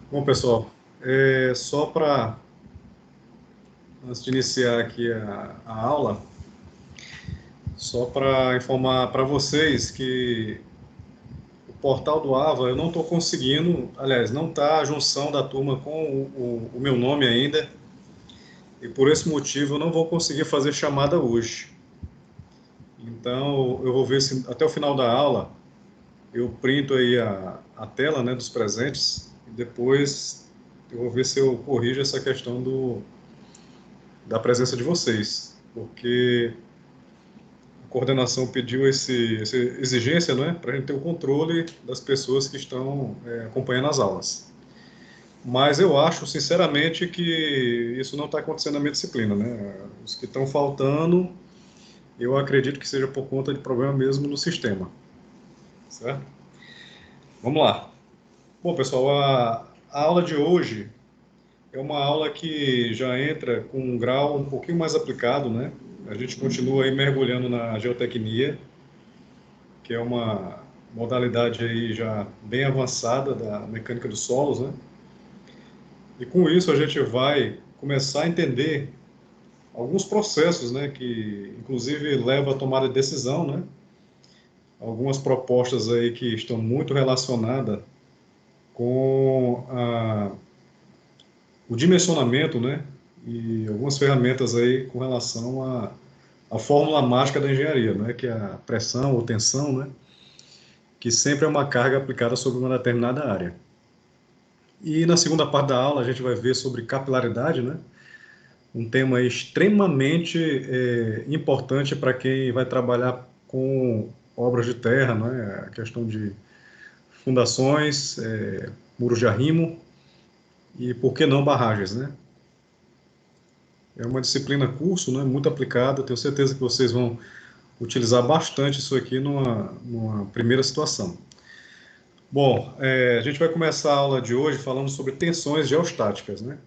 Bom, pessoal, só para, antes de iniciar aqui a aula, só para informar para vocês que o portal do AVA eu não estou conseguindo, aliás, não está a junção da turma com o meu nome ainda, e por esse motivo eu não vou conseguir fazer chamada hoje. Então, eu vou ver se até o final da aula eu printo aí a tela, né, dos presentes, e depois eu vou ver se eu corrijo essa questão da presença de vocês, porque a coordenação pediu essa exigência, né, para a gente ter o controle das pessoas que estão acompanhando as aulas. Mas eu acho, sinceramente, que isso não está acontecendo na minha disciplina, né? Os que estão faltando, eu acredito que seja por conta de problema mesmo no sistema, certo? Vamos lá. Bom, pessoal, a aula de hoje é uma aula que já entra com um grau um pouquinho mais aplicado, né? A gente continua aí mergulhando na geotecnia, que é uma modalidade aí já bem avançada da mecânica dos solos, né? E com isso a gente vai começar a entender alguns processos, né, que inclusive leva à tomada de decisão, né? Algumas propostas aí que estão muito relacionadas com o dimensionamento, né? E algumas ferramentas aí com relação à fórmula mágica da engenharia, né? Que é a pressão ou tensão, né? Que sempre é uma carga aplicada sobre uma determinada área. E na segunda parte da aula a gente vai ver sobre capilaridade, né? Um tema extremamente importante para quem vai trabalhar com obras de terra, né? A questão de fundações, muros de arrimo e, por que não, barragens, né? É uma disciplina curso, né? Muito aplicada. Tenho certeza que vocês vão utilizar bastante isso aqui numa primeira situação. Bom, a gente vai começar a aula de hoje falando sobre tensões geostáticas, né?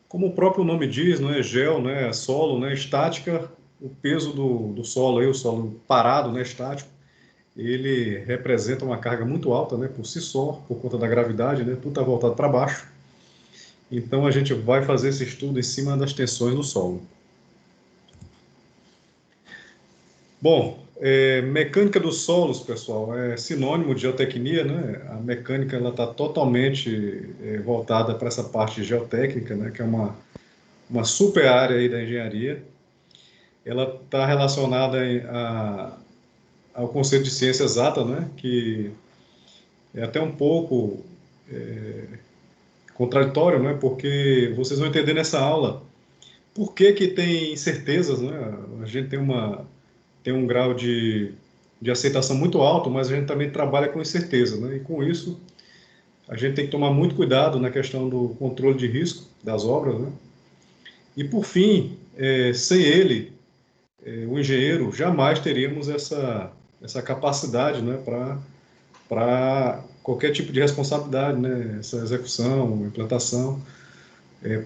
Como o próprio nome diz, não é gel, né, solo, né, estática, o peso do solo aí, o solo parado, né, estático, ele representa uma carga muito alta, né, por si só, por conta da gravidade, né, tudo está voltado para baixo. Então a gente vai fazer esse estudo em cima das tensões no solo. Bom, mecânica dos solos, pessoal, é sinônimo de geotecnia, né? A mecânica ela está totalmente voltada para essa parte geotécnica, né, que é uma super área aí da engenharia. Ela está relacionada ao conceito de ciência exata, né, que é até um pouco contraditório, né, porque vocês vão entender nessa aula por que que tem incertezas, né, a gente tem um grau de aceitação muito alto, mas a gente também trabalha com incerteza, né, e com isso a gente tem que tomar muito cuidado na questão do controle de risco das obras, né, e por fim, sem ele, o engenheiro, jamais teríamos essa capacidade, né, para qualquer tipo de responsabilidade, né, essa execução, implantação,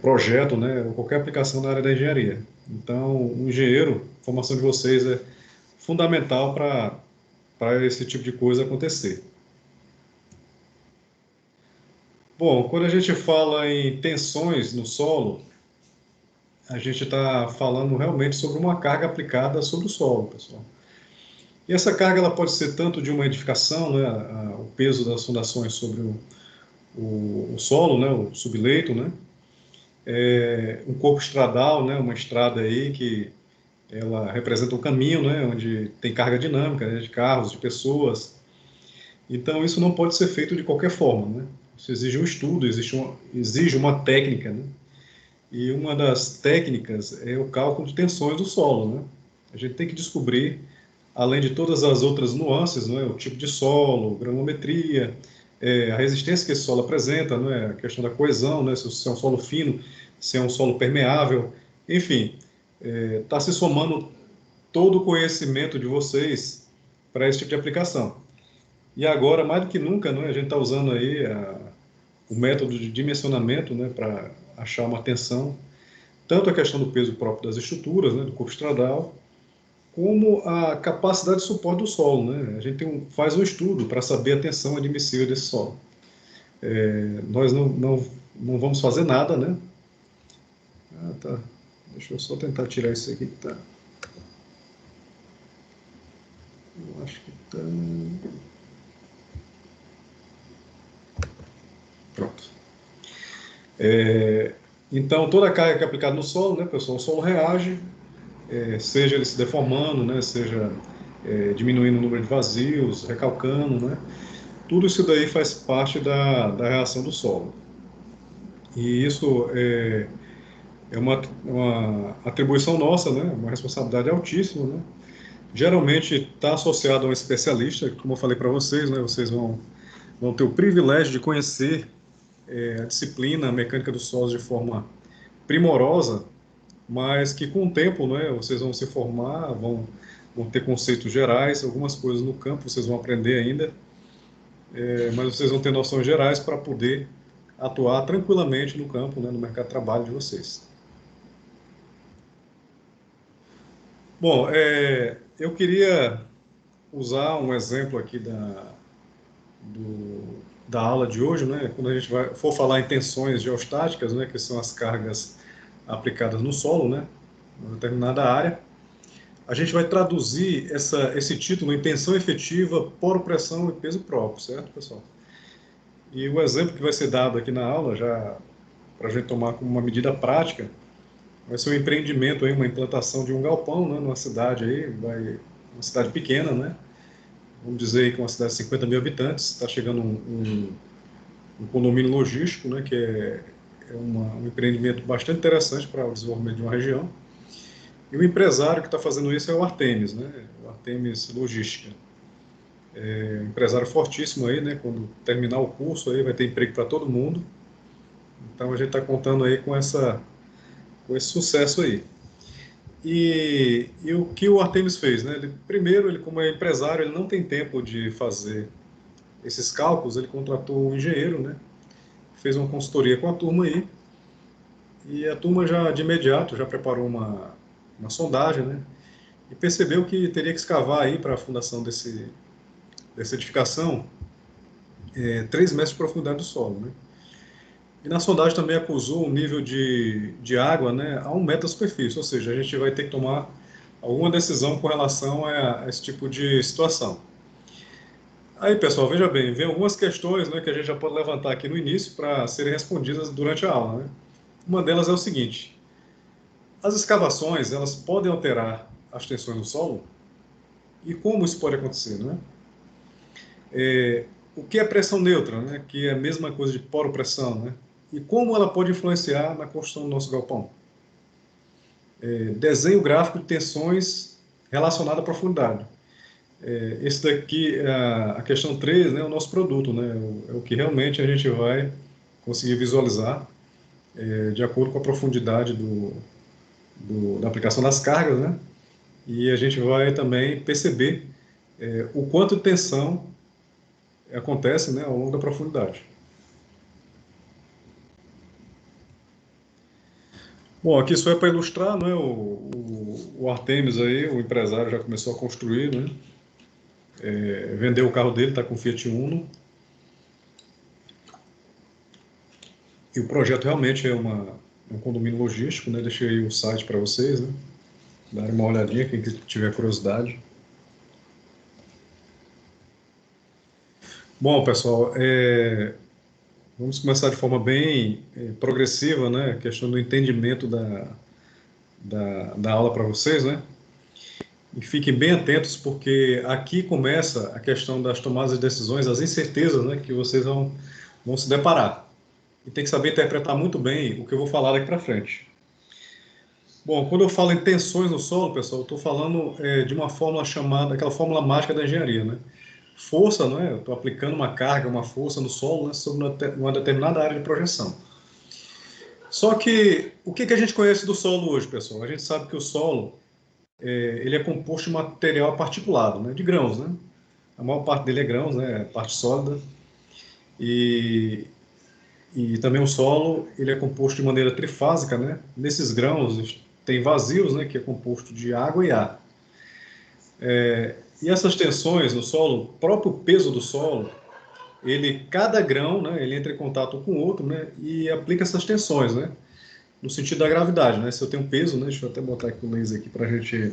projeto, né, ou qualquer aplicação na área da engenharia. Então, o engenheiro, a formação de vocês é fundamental para esse tipo de coisa acontecer. Bom, quando a gente fala em tensões no solo, a gente está falando realmente sobre uma carga aplicada sobre o solo, pessoal. E essa carga ela pode ser tanto de uma edificação, né, o peso das fundações sobre o solo, né, o subleito, né, um corpo estradal, né, uma estrada aí que ela representa um caminho, né, onde tem carga dinâmica, né, de carros, de pessoas. Então isso não pode ser feito de qualquer forma, né? Isso exige um estudo, exige uma técnica, né? E uma das técnicas é o cálculo de tensões do solo, né? A gente tem que descobrir, além de todas as outras nuances, não é? O tipo de solo, granulometria, a resistência que esse solo apresenta, não é? A questão da coesão, né? Se é um solo fino, se é um solo permeável, enfim, está se somando todo o conhecimento de vocês para esse tipo de aplicação. E agora, mais do que nunca, né? A gente está usando aí o método de dimensionamento, né? Para achar uma tensão, tanto a questão do peso próprio das estruturas, né? Do corpo estradal, como a capacidade de suporte do solo, né? A gente faz um estudo para saber a tensão admissível desse solo. Nós não vamos fazer nada, né? Ah, tá. Deixa eu só tentar tirar isso aqui que tá. Eu acho que tá. Pronto. Então, toda a carga que é aplicada no solo, né, pessoal, o solo reage, seja ele se deformando, né, seja diminuindo o número de vazios, recalcando, né, tudo isso daí faz parte da reação do solo. E isso é uma atribuição nossa, né, uma responsabilidade altíssima, né. Geralmente está associado a um especialista, como eu falei para vocês, né, vocês vão ter o privilégio de conhecer a disciplina a mecânica dos solos de forma primorosa, mas que com o tempo, né, vocês vão se formar, vão ter conceitos gerais, algumas coisas no campo vocês vão aprender ainda, mas vocês vão ter noções gerais para poder atuar tranquilamente no campo, né, no mercado de trabalho de vocês. Bom, eu queria usar um exemplo aqui da aula de hoje, né, quando a gente for falar em tensões geostáticas, né, que são as cargas aplicadas no solo, né, em uma determinada área. A gente vai traduzir esse título em tensão efetiva, poro-pressão e peso próprio, certo, pessoal? E o exemplo que vai ser dado aqui na aula, já para a gente tomar como uma medida prática, vai ser um empreendimento aí, uma implantação de um galpão, né, numa cidade aí, uma cidade pequena, né? Vamos dizer aí que é uma cidade de 50 mil habitantes, está chegando um condomínio logístico, né, que um empreendimento bastante interessante para o desenvolvimento de uma região. E o empresário que está fazendo isso é o Artemis, né? O Artemis Logística. Um empresário fortíssimo aí, né? Quando terminar o curso aí vai ter emprego para todo mundo. Então a gente está contando aí com com esse sucesso aí. E o que o Artemis fez, né? Primeiro, ele como é empresário, ele não tem tempo de fazer esses cálculos. Ele contratou um engenheiro, né? Fez uma consultoria com a turma aí. E a turma já de imediato já preparou uma sondagem, né? E percebeu que teria que escavar aí para a fundação dessa edificação 3 metros de profundidade do solo, né? E na sondagem também acusou um nível de água, né, a 1 metro da superfície, ou seja, a gente vai ter que tomar alguma decisão com relação a esse tipo de situação. Aí, pessoal, veja bem, vem algumas questões, né, que a gente já pode levantar aqui no início para serem respondidas durante a aula, né? Uma delas é o seguinte: as escavações, elas podem alterar as tensões do solo? E como isso pode acontecer, né? O que é pressão neutra, né? Que é a mesma coisa de poro-pressão, né? E como ela pode influenciar na construção do nosso galpão? Desenho gráfico de tensões relacionado à profundidade. Esse daqui, a questão 3, né, é o nosso produto, né? É o que realmente a gente vai conseguir visualizar de acordo com a profundidade da aplicação das cargas, né? E a gente vai também perceber o quanto de tensão acontece, né, ao longo da profundidade. Bom, aqui só é para ilustrar, né, o Artemis aí, o empresário já começou a construir, né, vendeu o carro dele, está com Fiat Uno, e o projeto realmente é um condomínio logístico, né, deixei aí o site para vocês, né, darem uma olhadinha, quem tiver curiosidade. Bom, pessoal, vamos começar de forma bem progressiva, né, a questão do entendimento da aula para vocês, né, e fiquem bem atentos, porque aqui começa a questão das tomadas de decisões, as incertezas, né, que vocês vão se deparar. E tem que saber interpretar muito bem o que eu vou falar daqui para frente. Bom, quando eu falo em tensões no solo, pessoal, eu estou falando de uma fórmula chamada, aquela fórmula mágica da engenharia, né? Força, não é? Eu estou aplicando uma carga, uma força no solo, né, sobre uma determinada área de projeção. Só que o que a gente conhece do solo hoje, pessoal? A gente sabe que o solo ele é composto de material particulado, né, de grãos, né? A maior parte dele é grãos, né, parte sólida. E, e também o solo ele é composto de maneira trifásica, né? Nesses grãos tem vazios, né, que é composto de água e ar. E essas tensões no solo, o próprio peso do solo, cada grão, né, ele entra em contato com o outro, né, e aplica essas tensões, né, no sentido da gravidade, né, se eu tenho peso, né, deixa eu até botar aqui o laser aqui para a gente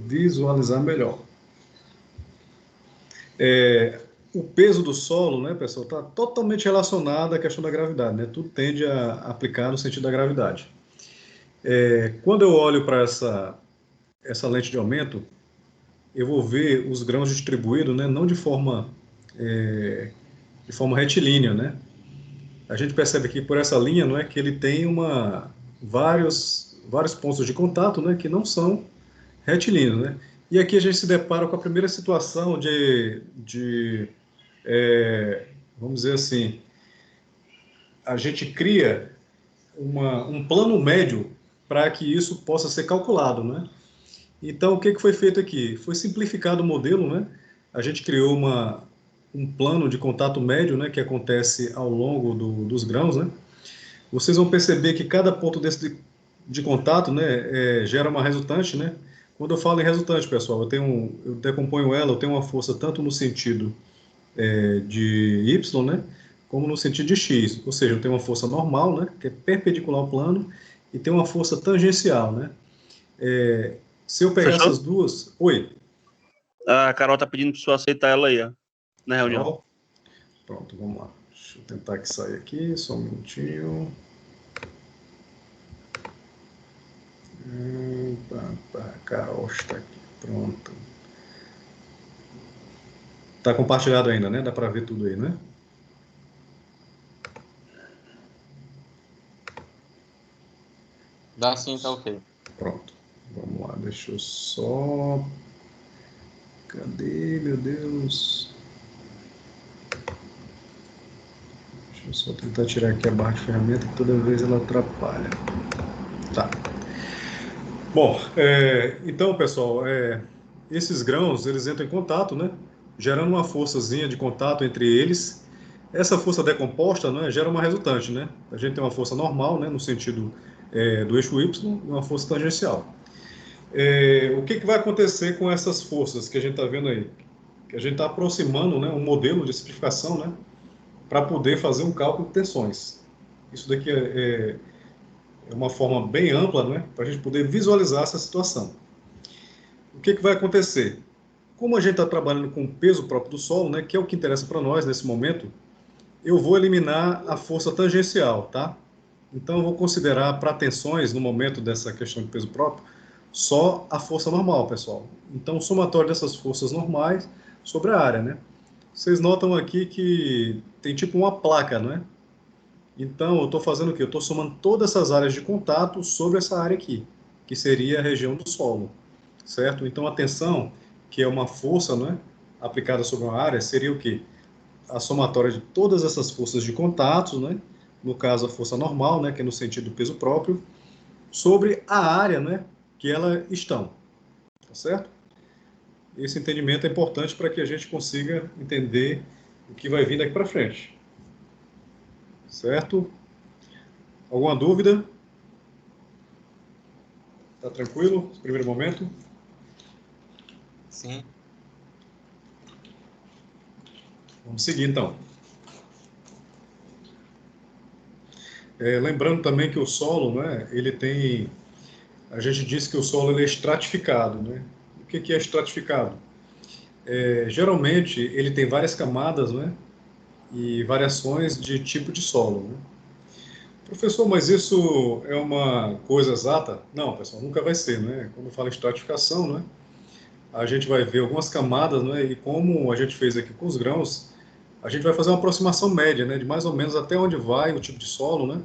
visualizar melhor. O peso do solo, né, pessoal, está totalmente relacionado à questão da gravidade, né, tudo tende a aplicar no sentido da gravidade. Quando eu olho para essa lente de aumento, eu vou ver os grãos distribuídos, né, não de forma retilínea, né. A gente percebe aqui por essa linha, não é, que ele tem vários pontos de contato, né, que não são retilíneos, né. E aqui a gente se depara com a primeira situação vamos dizer assim, a gente cria um plano médio para que isso possa ser calculado, né. Então, o que foi feito aqui? Foi simplificado o modelo, né? A gente criou um plano de contato médio, né, que acontece ao longo dos grãos, né? Vocês vão perceber que cada ponto desse de contato, né, gera uma resultante, né? Quando eu falo em resultante, pessoal, eu decomponho ela, eu tenho uma força tanto no sentido de y, né, como no sentido de x. Ou seja, eu tenho uma força normal, né, que é perpendicular ao plano, e tem uma força tangencial, né? Se eu pegar Fechou? essas duas... Oi, A Carol tá pedindo para você aceitar ela aí, ó, na reunião. Carol? Pronto, vamos lá. Deixa eu tentar que sair aqui, só um minutinho. Carol está aqui, pronto. Tá compartilhado ainda, né? Dá para ver tudo aí, né? Dá sim, tá ok. Pronto. Vamos lá, deixa eu só... Cadê, meu Deus? Deixa eu só tentar tirar aqui a barra de ferramenta, que toda vez ela atrapalha. Tá. Bom, então, pessoal, esses grãos, eles entram em contato, né? Gerando uma forçazinha de contato entre eles. Essa força decomposta, né, gera uma resultante, né? A gente tem uma força normal, né, no sentido do eixo Y, e uma força tangencial. O que vai acontecer com essas forças que a gente está vendo aí? Que a gente está aproximando, né, um modelo de simplificação, né, para poder fazer um cálculo de tensões. Isso daqui é uma forma bem ampla, né, para a gente poder visualizar essa situação. O que vai acontecer? Como a gente está trabalhando com o peso próprio do solo, né, que é o que interessa para nós nesse momento, eu vou eliminar a força tangencial, tá? Então, eu vou considerar para tensões, no momento dessa questão de peso próprio, só a força normal, pessoal. Então, o somatório dessas forças normais sobre a área, né? Vocês notam aqui que tem tipo uma placa, né? Então, eu estou fazendo o quê? Eu estou somando todas essas áreas de contato sobre essa área aqui, que seria a região do solo, certo? Então, a tensão, que é uma força, né, aplicada sobre uma área, seria o quê? A somatória de todas essas forças de contato, né? No caso, a força normal, né, que é no sentido do peso próprio, sobre a área, né, que elas estão, tá certo? Esse entendimento é importante para que a gente consiga entender o que vai vir daqui para frente. Certo? Alguma dúvida? Tá tranquilo? Primeiro momento? Sim. Vamos seguir, então. Lembrando também que o solo, né, ele tem... A gente diz que o solo ele é estratificado, né? O que é estratificado? Geralmente, ele tem várias camadas, né? E variações de tipo de solo, né? Professor, mas isso é uma coisa exata? Não, pessoal, nunca vai ser, né? Quando fala em estratificação, né? A gente vai ver algumas camadas, né? E como a gente fez aqui com os grãos, a gente vai fazer uma aproximação média, né? De mais ou menos até onde vai o tipo de solo, né?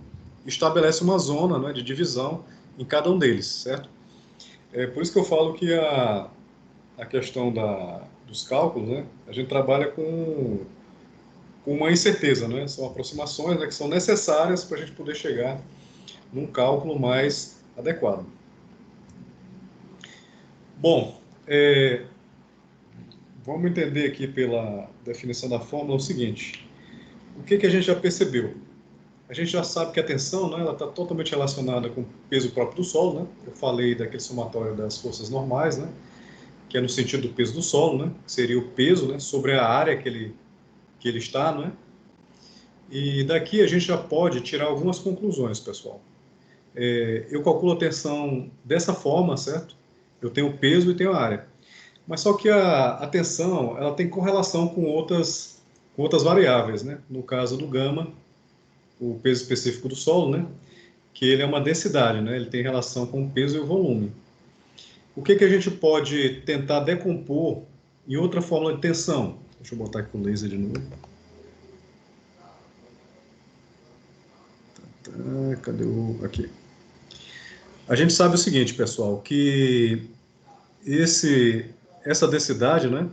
Estabelece uma zona, né? De divisão em cada um deles, certo? É por isso que eu falo que a questão dos cálculos, né? A gente trabalha com uma incerteza, né? São aproximações, né, que são necessárias para a gente poder chegar num cálculo mais adequado. Bom, vamos entender aqui pela definição da fórmula o seguinte: o que a gente já percebeu? A gente já sabe que a tensão, né, ela está totalmente relacionada com o peso próprio do solo, né? Eu falei daquele somatório das forças normais, né? Que é no sentido do peso do solo, né? Que seria o peso, né, sobre a área que ele que ele está, não é? E daqui a gente já pode tirar algumas conclusões, pessoal. Eu calculo a tensão dessa forma, certo? Eu tenho o peso e tenho a área. Mas só que a tensão, ela tem correlação com outras variáveis, né? No caso do gama, o peso específico do solo, né? Que ele é uma densidade, né? Ele tem relação com o peso e o volume. O que a gente pode tentar decompor em outra fórmula de tensão? Deixa eu botar aqui o laser de novo. Cadê o... Aqui. A gente sabe o seguinte, pessoal, que essa densidade, né?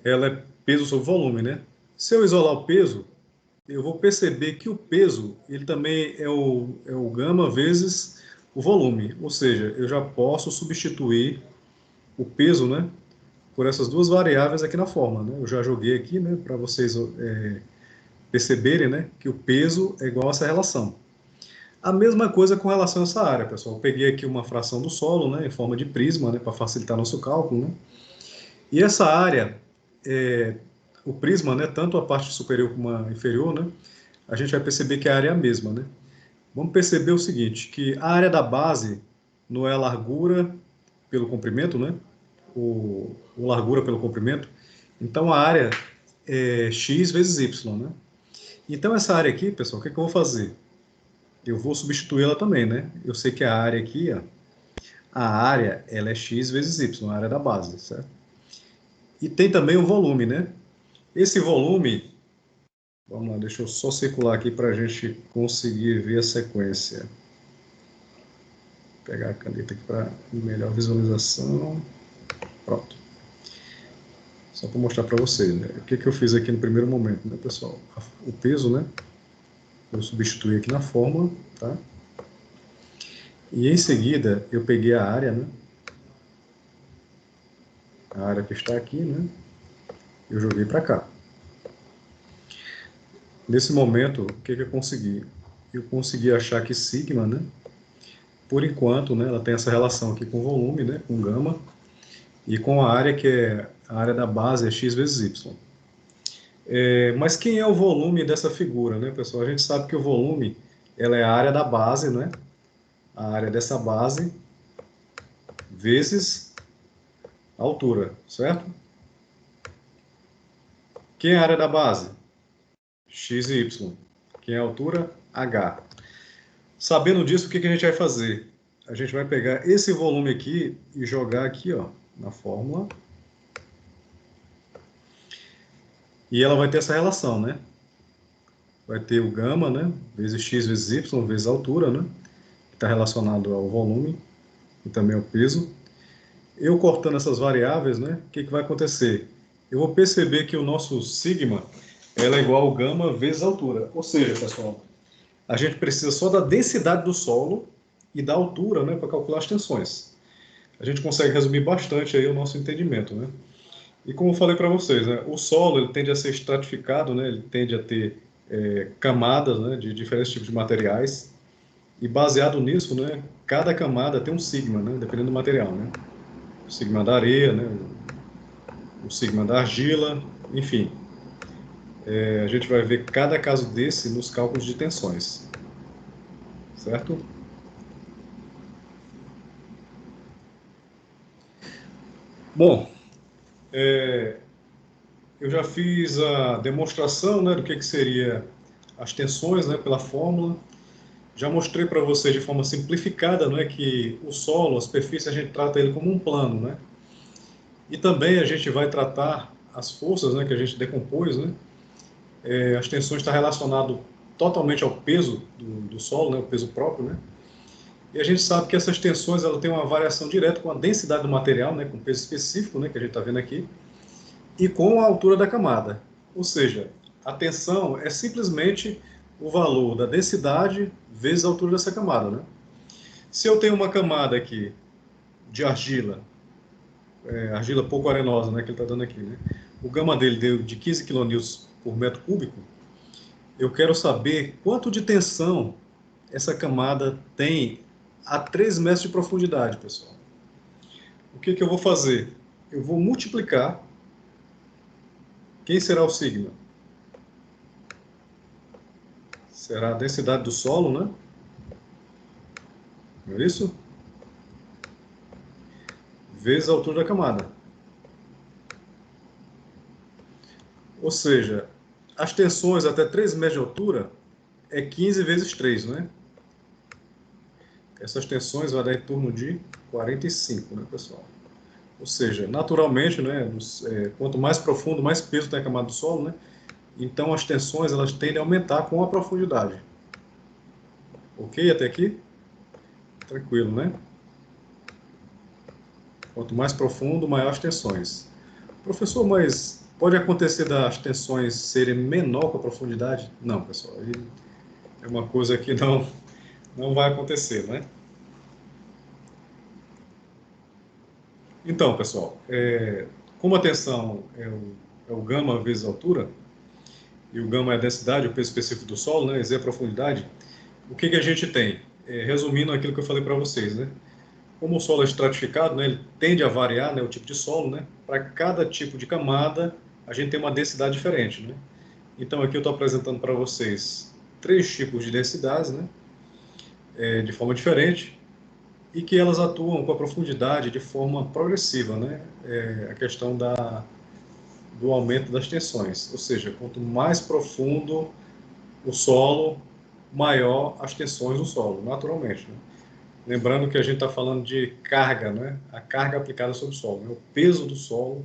Ela é peso sobre volume, né? Se eu isolar o peso, eu vou perceber que o peso, ele também é o gama vezes o volume. Ou seja, eu já posso substituir o peso, né, por essas duas variáveis aqui na fórmula, né? Eu já joguei aqui, né, para vocês perceberem, né, que o peso é igual a essa relação. A mesma coisa com relação a essa área, pessoal. Eu peguei aqui uma fração do solo, né, em forma de prisma, né, para facilitar nosso cálculo, né? E essa área, o prisma, né, tanto a parte superior como a inferior, né, a gente vai perceber que a área é a mesma, né? Vamos perceber o seguinte, que a área da base não é a largura pelo comprimento, né? O largura pelo comprimento. Então, a área é x vezes y, né? Então, essa área aqui, pessoal, o que eu vou fazer? Eu vou substituir ela também, né? Eu sei que a área aqui, ó, a área, ela é x vezes y, a área da base, certo? E tem também o volume, né? Esse volume, vamos lá, deixa eu só circular aqui para a gente conseguir ver a sequência. Vou pegar a caneta aqui para melhor visualização. Pronto. Só para mostrar para vocês, né? O que eu fiz aqui no primeiro momento, né, pessoal? O peso, né? Eu substituí aqui na fórmula, tá? E em seguida, eu peguei a área, né? A área que está aqui, né? Eu joguei para cá. Nesse momento, o que eu consegui? Eu consegui achar que sigma, né? Por enquanto, né? Ela tem essa relação aqui com o volume, né? Com gama. E com a área, que é a área da base, é x vezes y. Mas quem é o volume dessa figura, né, pessoal? A gente sabe que o volume, ela é a área da base, né? A área dessa base vezes a altura, certo? Quem é a área da base? X e Y. Quem é a altura? H. Sabendo disso, o que a gente vai fazer? A gente vai pegar esse volume aqui e jogar aqui, ó, na fórmula. E ela vai ter essa relação, né? Vai ter o gama, né? Vezes x vezes y vezes a altura, né? Que está relacionado ao volume e também ao peso. Eu cortando essas variáveis, né? O que vai acontecer? Eu vou perceber que o nosso sigma ela é igual ao gama vezes a altura. Ou seja, pessoal, a gente precisa só da densidade do solo e da altura, né, para calcular as tensões. A gente consegue resumir bastante aí o nosso entendimento, né? E como eu falei para vocês, né, o solo ele tende a ser estratificado, né, ele tende a ter camadas, né, de diferentes tipos de materiais. E baseado nisso, né, cada camada tem um sigma, né, dependendo do material, né? O sigma da areia, né, o sigma da argila, enfim. A gente vai ver cada caso desse nos cálculos de tensões, certo? Bom, eu já fiz a demonstração, né, do que seria as tensões, né, pela fórmula. Já mostrei para vocês de forma simplificada, né, que o solo, a superfície, a gente trata ele como um plano, né? E também a gente vai tratar as forças, né, que a gente decompôs, né? As tensões estão relacionadas totalmente ao peso do solo, né, o peso próprio, né? E a gente sabe que essas tensões ela tem uma variação direta com a densidade do material, né, com o peso específico, né, que a gente está vendo aqui, e com a altura da camada. Ou seja, a tensão é simplesmente o valor da densidade vezes a altura dessa camada, né? Se eu tenho uma camada aqui de argila, argila pouco arenosa, né, que ele está dando aqui, né? O gama dele deu de 15 kN por metro cúbico. Eu quero saber quanto de tensão essa camada tem a 3 metros de profundidade, pessoal. O que eu vou fazer? Eu vou multiplicar. Quem será o sigma? será a densidade do solo, né? Não é isso? Vezes a altura da camada. Ou seja, as tensões até 3 metros de altura é 15 vezes 3, né? Essas tensões vão dar em torno de 45, né, pessoal? Ou seja, naturalmente, né, quanto mais profundo, mais peso tem a camada do solo, né? Então as tensões elas tendem a aumentar com a profundidade. Ok até aqui? Tranquilo, né? Quanto mais profundo, maior as tensões. Professor, mas pode acontecer das tensões serem menor com a profundidade? Não, pessoal. Aí é uma coisa que não vai acontecer, né? Então, pessoal, como a tensão é o gama vezes a altura, e o gama é a densidade, o peso específico do solo, né? Z é a profundidade, o que a gente tem? Resumindo aquilo que eu falei para vocês, né? Como o solo é estratificado, né, ele tende a variar, né, o tipo de solo, né? Para cada tipo de camada, a gente tem uma densidade diferente, né? Então, aqui eu estou apresentando para vocês 3 tipos de densidades, né? De forma diferente, e que elas atuam com a profundidade de forma progressiva, né? A questão do aumento das tensões, ou seja, quanto mais profundo o solo, maior as tensões do solo, naturalmente, né? Lembrando que a gente está falando de carga, né? A carga aplicada sobre o solo, né? O peso do solo,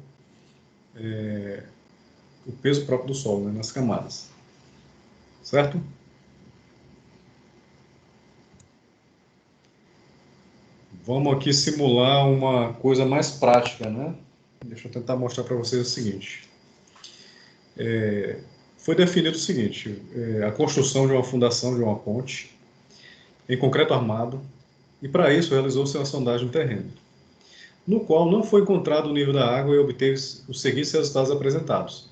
o peso próprio do solo, né? Nas camadas, certo? Vamos aqui simular uma coisa mais prática, né? Deixa eu tentar mostrar para vocês o seguinte. Foi definido o seguinte, a construção de uma fundação de uma ponte em concreto armado, e para isso realizou-se uma sondagem do terreno, no qual não foi encontrado o nível da água e obteve os seguintes resultados apresentados.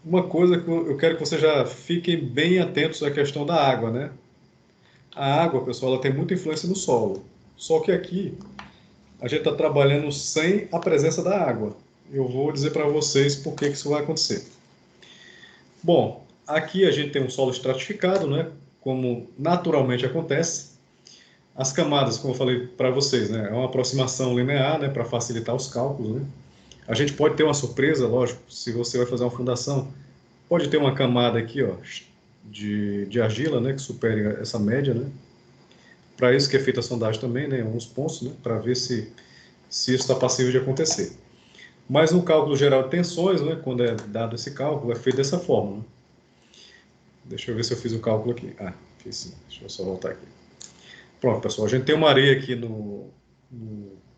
Uma coisa que eu quero que vocês já fiquem bem atentos à questão da água, né? A água, pessoal, ela tem muita influência no solo, só que aqui a gente está trabalhando sem a presença da água. Eu vou dizer para vocês por que isso vai acontecer. Bom, aqui a gente tem um solo estratificado, né? Como naturalmente acontece. As camadas, como eu falei para vocês, né? É uma aproximação linear, né? Para facilitar os cálculos, né? A gente pode ter uma surpresa, lógico, se você vai fazer uma fundação, pode ter uma camada aqui, ó, de argila, né? Que supere essa média, né? Para isso que é feita a sondagem também, né? Uns pontos, né? Para ver se isso está passível de acontecer. Mas no cálculo geral de tensões, né, quando é dado esse cálculo, é feito dessa forma. Né? Deixa eu ver se eu fiz o cálculo aqui. Ah, fiz sim. Deixa eu só voltar aqui. Pronto, pessoal. A gente tem uma areia aqui no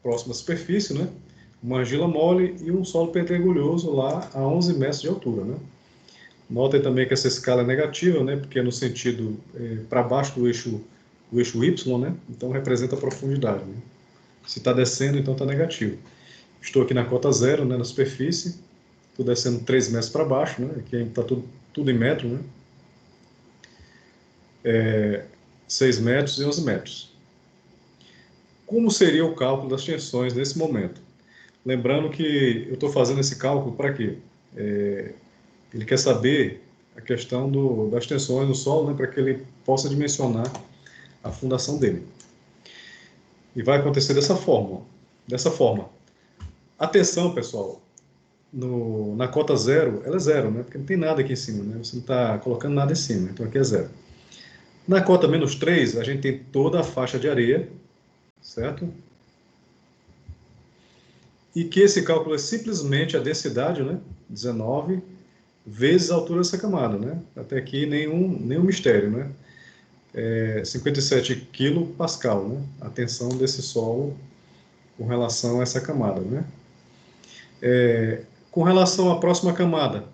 próximo à superfície, né? Uma argila mole e um solo pedregulhoso lá a 11 metros de altura. Né? Notem também que essa escala é negativa, né? Porque é no sentido para baixo do eixo Y, né? Então representa a profundidade. Né? Se está descendo, então está negativo. Estou aqui na cota zero, né, na superfície. Estou descendo 3 metros para baixo, né? Aqui está tudo em metro, né? 6 metros e 11 metros. Como seria o cálculo das tensões nesse momento? Lembrando que eu estou fazendo esse cálculo para quê? Ele quer saber a questão das tensões no solo, né, para que ele possa dimensionar a fundação dele. E vai acontecer dessa forma. A tensão, pessoal, na cota zero, ela é zero, né? Porque não tem nada aqui em cima, né? Você não está colocando nada em cima, então aqui é zero. Na cota menos 3, a gente tem toda a faixa de areia, certo? E que esse cálculo é simplesmente a densidade, né? 19 vezes a altura dessa camada, né? Até aqui nenhum mistério, né? 57 kPa, né? A tensão desse solo com relação a essa camada, né? Com relação à próxima camada,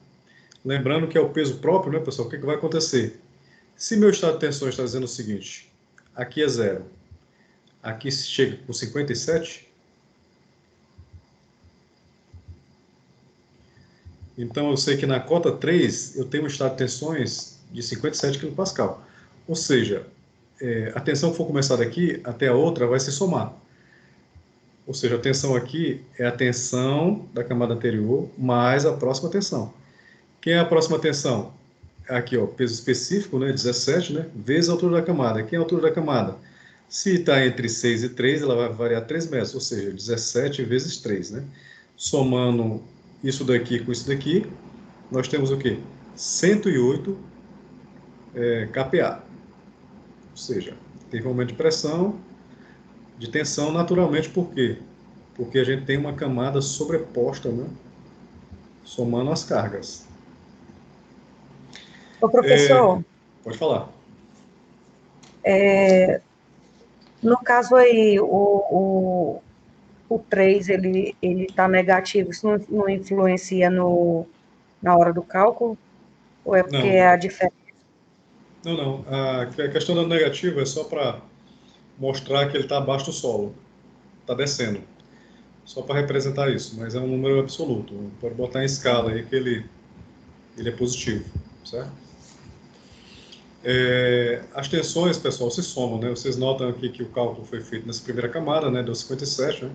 lembrando que é o peso próprio, né, pessoal? O que vai acontecer? Se meu estado de tensão está dizendo o seguinte, aqui é zero, aqui chega com 57, então eu sei que na cota 3 eu tenho um estado de tensões de 57 kPa. Ou seja, a tensão que for começar daqui até a outra vai se somar. Ou seja, a tensão aqui é a tensão da camada anterior mais a próxima tensão. Quem é a próxima tensão? aqui, ó, peso específico, né, 17, né, vezes a altura da camada. Aqui é a altura da camada. Se está entre 6 e 3, ela vai variar 3 metros, ou seja, 17 vezes 3, né? Somando isso daqui com isso daqui, nós temos o quê? 108 kPa. Ou seja, teve um aumento de pressão, de tensão, naturalmente, por quê? Porque a gente tem uma camada sobreposta, né? Somando as cargas. Ô, professor, Pode falar. no caso aí, o 3, ele está negativo, isso não influencia na hora do cálculo? Ou é porque Não, é a diferença? não. A questão da negativa é só para mostrar que ele está abaixo do solo. Está descendo. Só para representar isso, mas é um número absoluto. Pode botar em escala aí que ele é positivo, certo? As tensões, pessoal, se somam, né? Vocês notam aqui que o cálculo foi feito nessa primeira camada, né? Deu 57, né?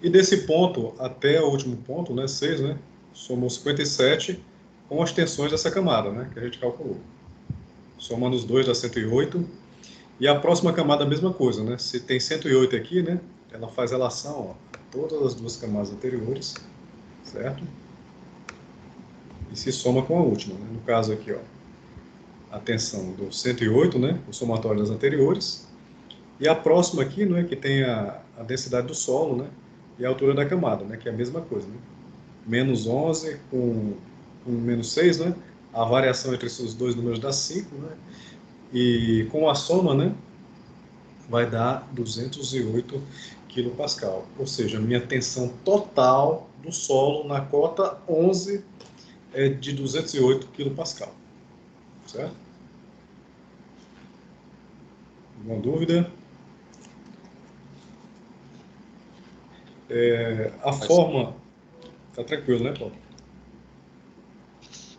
E desse ponto até o último ponto, né? 6, né? Somou 57 com as tensões dessa camada, né? Que a gente calculou. Somando os dois dá 108. E a próxima camada a mesma coisa, né? Se tem 108 aqui, né? Ela faz relação, ó, a todas as duas camadas anteriores, certo? E se soma com a última, né? No caso aqui, ó, a tensão do 108, né? O somatório das anteriores. E a próxima aqui, né? Que tem a densidade do solo, né? E a altura da camada, né? Que é a mesma coisa, né? Menos 11 com menos 6, né? A variação entre esses dois números dá 5, né? E com a soma, né? Vai dar 208 kPa. Ou seja, minha tensão total do solo na cota 11 é de 208 kPa. Certo? Alguma dúvida? A forma... Tá tranquilo, né, Paulo?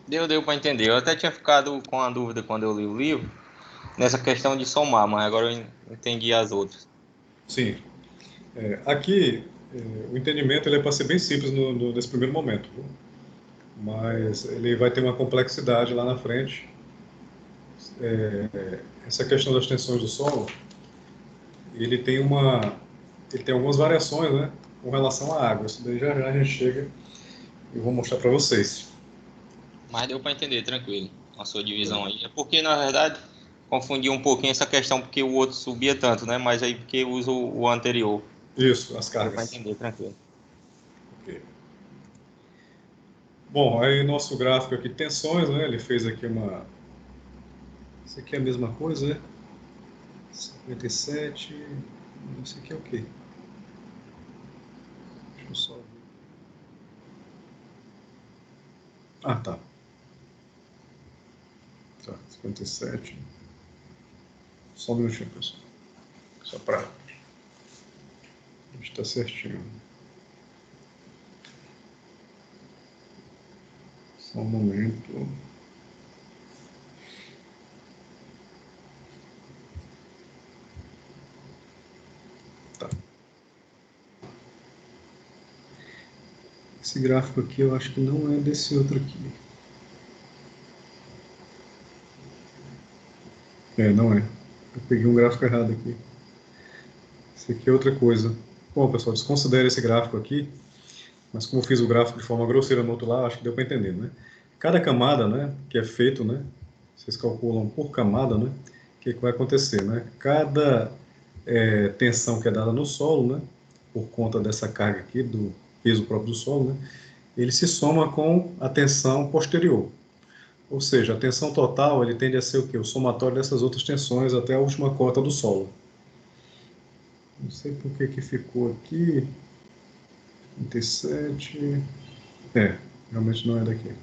Deu para entender. Eu até tinha ficado com a dúvida quando eu li o livro, nessa questão de somar, mas agora eu entendi as outras. Sim. Aqui, o entendimento ele é para ser bem simples nesse primeiro momento, viu? Mas ele vai ter uma complexidade lá na frente. Essa questão das tensões do solo, ele tem algumas variações, né, com relação à água. Isso daí já já a gente chega e vou mostrar para vocês. Mas deu para entender, tranquilo, a sua divisão aí. É porque, na verdade, confundi um pouquinho essa questão porque o outro subia tanto, né? Mas aí porque eu uso o anterior. Isso, as Deu para cargas. entender, tranquilo. Ok. Bom, aí nosso gráfico aqui, tensões, né, ele fez aqui uma... Isso aqui é a mesma coisa, né? 57... Isso aqui é o quê? Deixa eu só ver. Ah, tá. Tá, 57. Só um minutinho, pessoal. Só para... A gente tá certinho. Só um momento. Tá. Esse gráfico aqui eu acho que não é desse outro aqui. Não é. Eu peguei um gráfico errado aqui. Esse aqui é outra coisa. Bom, pessoal, desconsidere esse gráfico aqui, mas como eu fiz o gráfico de forma grosseira no outro lado, acho que deu para entender, né? Cada camada, né, que é feito, né, vocês calculam por camada, né, o que vai acontecer, né? Cada tensão que é dada no solo, né, por conta dessa carga aqui, do peso próprio do solo, né, ele se soma com a tensão posterior. Ou seja, a tensão total ele tende a ser o quê? O somatório dessas outras tensões até a última cota do solo. Não sei por que ficou aqui. 37. Realmente não é daqui.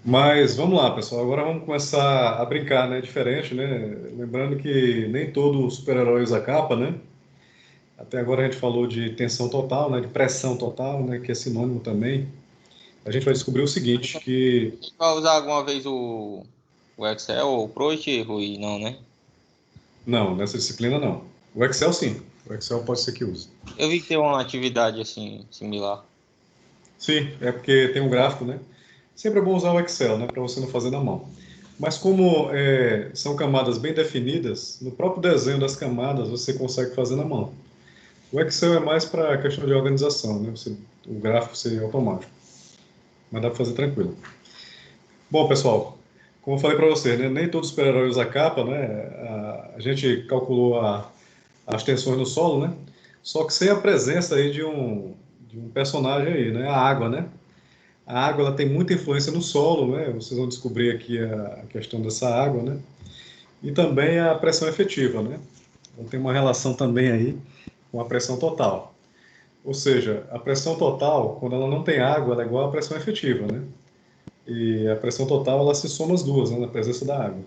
Mas vamos lá, pessoal. Agora vamos começar a brincar, né? Diferente, né? Lembrando que nem todo super-herói usa capa, né? Até agora a gente falou de tensão total, né? De pressão total, né? Que é sinônimo também. A gente vai descobrir o seguinte, que... Você vai usar alguma vez o Excel ou o Project, Rui? Não, né? Não, nessa disciplina não. O Excel sim. O Excel pode ser que use. Eu vi que tem uma atividade assim, similar. Sim, é porque tem um gráfico, né? Sempre é bom usar o Excel, né, para você não fazer na mão. Mas como são camadas bem definidas, no próprio desenho das camadas você consegue fazer na mão. O Excel é mais para a questão de organização, né? O gráfico seria automático, mas dá para fazer tranquilo. Bom, pessoal, como eu falei para você, né, nem todos os super-heróis usam capa, né? A gente calculou as tensões no solo, né? Só que sem a presença aí de um personagem aí, né? A água, né? A água ela tem muita influência no solo, né? Vocês vão descobrir aqui a questão dessa água, né? E também a pressão efetiva, né? Então tem uma relação também aí com a pressão total. Ou seja, a pressão total, quando ela não tem água, ela é igual à pressão efetiva, né? E a pressão total, ela se soma as duas, né? Na presença da água.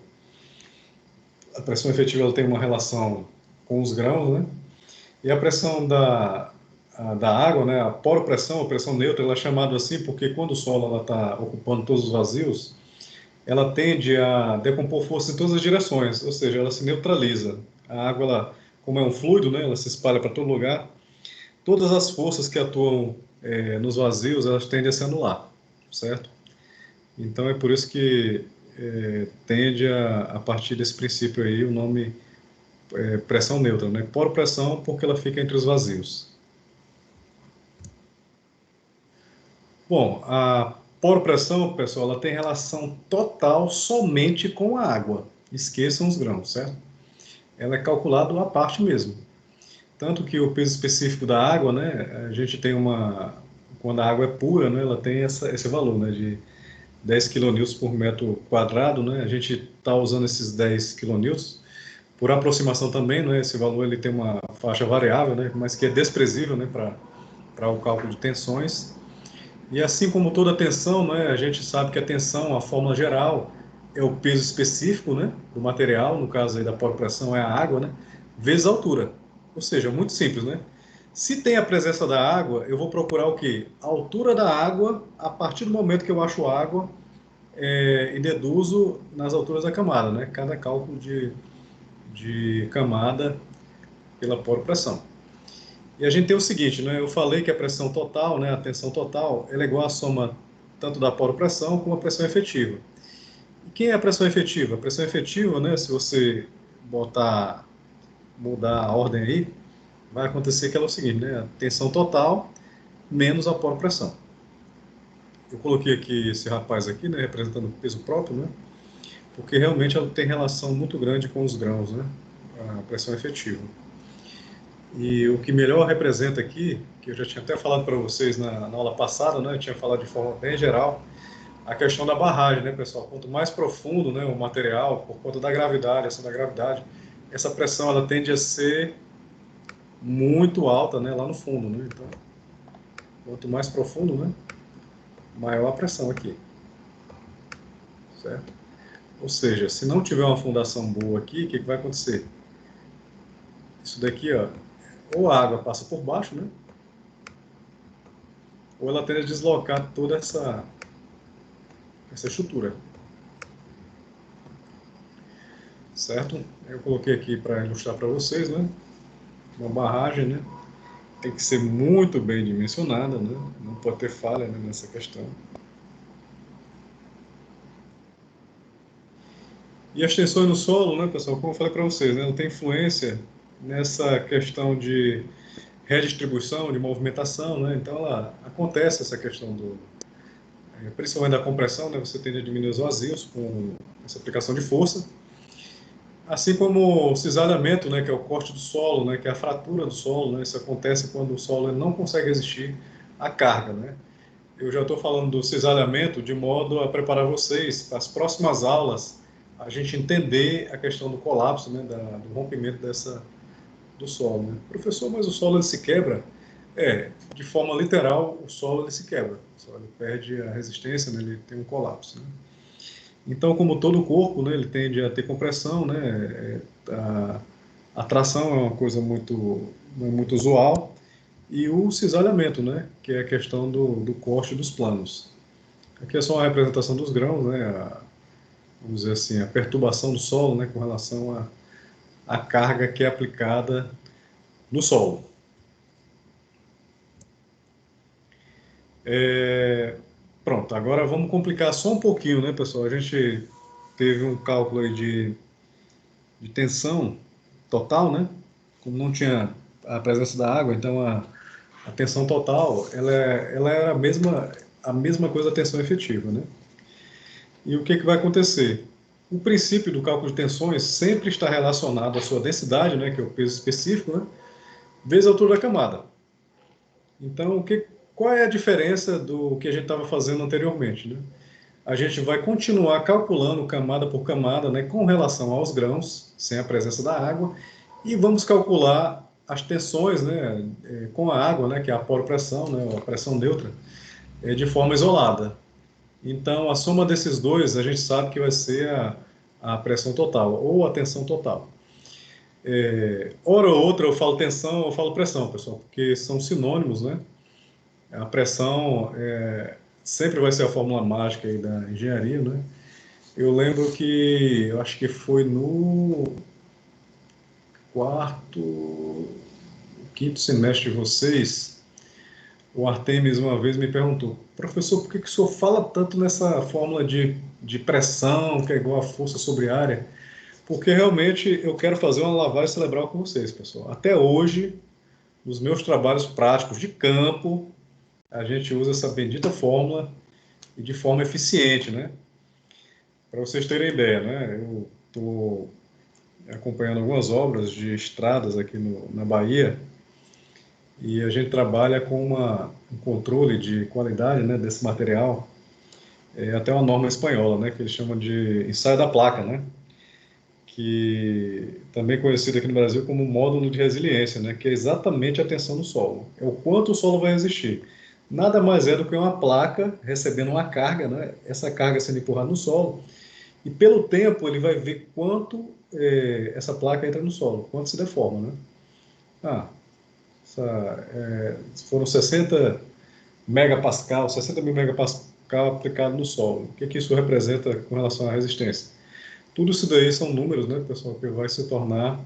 A pressão efetiva, ela tem uma relação com os grãos, né? E a pressão da água, né? A poropressão, a pressão neutra, ela é chamada assim porque quando o solo está ocupando todos os vazios, ela tende a decompor força em todas as direções, ou seja, ela se neutraliza. A água, ela, como é um fluido, né? Ela se espalha para todo lugar. Todas as forças que atuam nos vazios, elas tendem a se anular, certo? Então é por isso que tende a partir desse princípio aí o nome pressão neutra, né? Poropressão porque ela fica entre os vazios. Bom, a poropressão, pessoal, ela tem relação total somente com a água. Esqueçam os grãos, certo? Ela é calculada à parte mesmo. Tanto que o peso específico da água, né, a gente tem quando a água é pura, né, ela tem esse valor, né, de 10 kN por metro quadrado, né, a gente está usando esses 10 kN por aproximação também, né, esse valor ele tem uma faixa variável, né, mas que é desprezível, né, para o cálculo de tensões. E assim como toda tensão, né, a gente sabe que a tensão, a fórmula geral, é o peso específico, né, do material, no caso aí da poropressão é a água, né, vezes a altura. Ou seja, muito simples, né? Se tem a presença da água, eu vou procurar o quê? A altura da água a partir do momento que eu acho água e deduzo nas alturas da camada, né? Cada cálculo de camada pela poropressão. E a gente tem o seguinte, né? Eu falei que a pressão total, né, a tensão total, ela é igual à soma tanto da poropressão como a pressão efetiva. E quem é a pressão efetiva? A pressão efetiva, né, se você mudar a ordem aí, vai acontecer que ela é o seguinte, né? A tensão total menos a poropressão. Eu coloquei aqui esse rapaz aqui, né, representando o peso próprio, né? Porque realmente ela tem relação muito grande com os grãos, né? A pressão efetiva. E o que melhor representa aqui, que eu já tinha até falado para vocês na aula passada, né? Eu tinha falado de forma bem geral, a questão da barragem, né, pessoal? Quanto mais profundo, né, o material, por conta da gravidade, ação da gravidade, essa pressão ela tende a ser muito alta, né, lá no fundo, né? Então, quanto mais profundo, né, maior a pressão aqui, certo? Ou seja, se não tiver uma fundação boa aqui, o que vai acontecer? Isso daqui, ó, ou a água passa por baixo, né? Ou ela tende a deslocar toda essa estrutura, certo? Eu coloquei aqui para ilustrar para vocês, né? Uma barragem, né? Tem que ser muito bem dimensionada, né? Não pode ter falha, né, nessa questão. E as tensões no solo, né, pessoal, como eu falei para vocês, né, ela tem influência nessa questão de redistribuição, de movimentação, né? Então ela acontece essa questão principalmente da compressão, né? Você tende a diminuir os vazios com essa aplicação de força, assim como o cisalhamento, né? Que é o corte do solo, né? Que é a fratura do solo, né? Isso acontece quando o solo não consegue resistir à carga, né? Eu já estou falando do cisalhamento de modo a preparar vocês para as próximas aulas, a gente entender a questão do colapso, né? Do rompimento do solo, né? Professor, mas o solo ele se quebra? De forma literal, o solo ele se quebra. O solo ele perde a resistência, né? Ele tem um colapso, né? Então, como todo o corpo, né? Ele tende a ter compressão, né? A tração é uma coisa não é muito usual. E o cisalhamento, né? Que é a questão do corte dos planos. Aqui é só uma representação dos grãos, né? Vamos dizer assim, a perturbação do solo, né? Com relação à carga que é aplicada no solo. Pronto, agora vamos complicar só um pouquinho, né, pessoal? A gente teve um cálculo aí de tensão total, né? Como não tinha a presença da água, então a tensão total, ela era a mesma coisa da tensão efetiva, né? E o que vai acontecer? O princípio do cálculo de tensões sempre está relacionado à sua densidade, né, que é o peso específico, né, vezes a altura da camada. Então, qual é a diferença do que a gente estava fazendo anteriormente, né? A gente vai continuar calculando camada por camada, né, com relação aos grãos, sem a presença da água, e vamos calcular as tensões, né, com a água, né, que é a poropressão, né, a pressão neutra, de forma isolada. Então, a soma desses dois, a gente sabe que vai ser a pressão total, ou a tensão total. Hora ou outra eu falo tensão ou falo pressão, pessoal, porque são sinônimos, né? A pressão sempre vai ser a fórmula mágica aí da engenharia, né? Eu lembro que, eu acho que foi no quinto semestre de vocês, o Artemis uma vez me perguntou, professor, por que o senhor fala tanto nessa fórmula de pressão, que é igual a força sobre área? Porque realmente eu quero fazer uma lavagem cerebral com vocês, pessoal. Até hoje, nos meus trabalhos práticos de campo, a gente usa essa bendita fórmula e de forma eficiente, né? Para vocês terem ideia, né? Eu estou acompanhando algumas obras de estradas aqui na Bahia e a gente trabalha com um controle de qualidade, né, desse material, até uma norma espanhola, né, que eles chamam de ensaio da placa, né, que também é conhecido aqui no Brasil como módulo de resiliência, né, que é exatamente a tensão do solo, é o quanto o solo vai resistir. Nada mais é do que uma placa recebendo uma carga, né, essa carga sendo empurrada no solo, e pelo tempo ele vai ver quanto essa placa entra no solo, quanto se deforma, né. Foram 60 megapascal, 60 mil megapascal aplicado no solo. O que isso representa com relação à resistência? Tudo isso daí são números, né, pessoal, que vai se tornar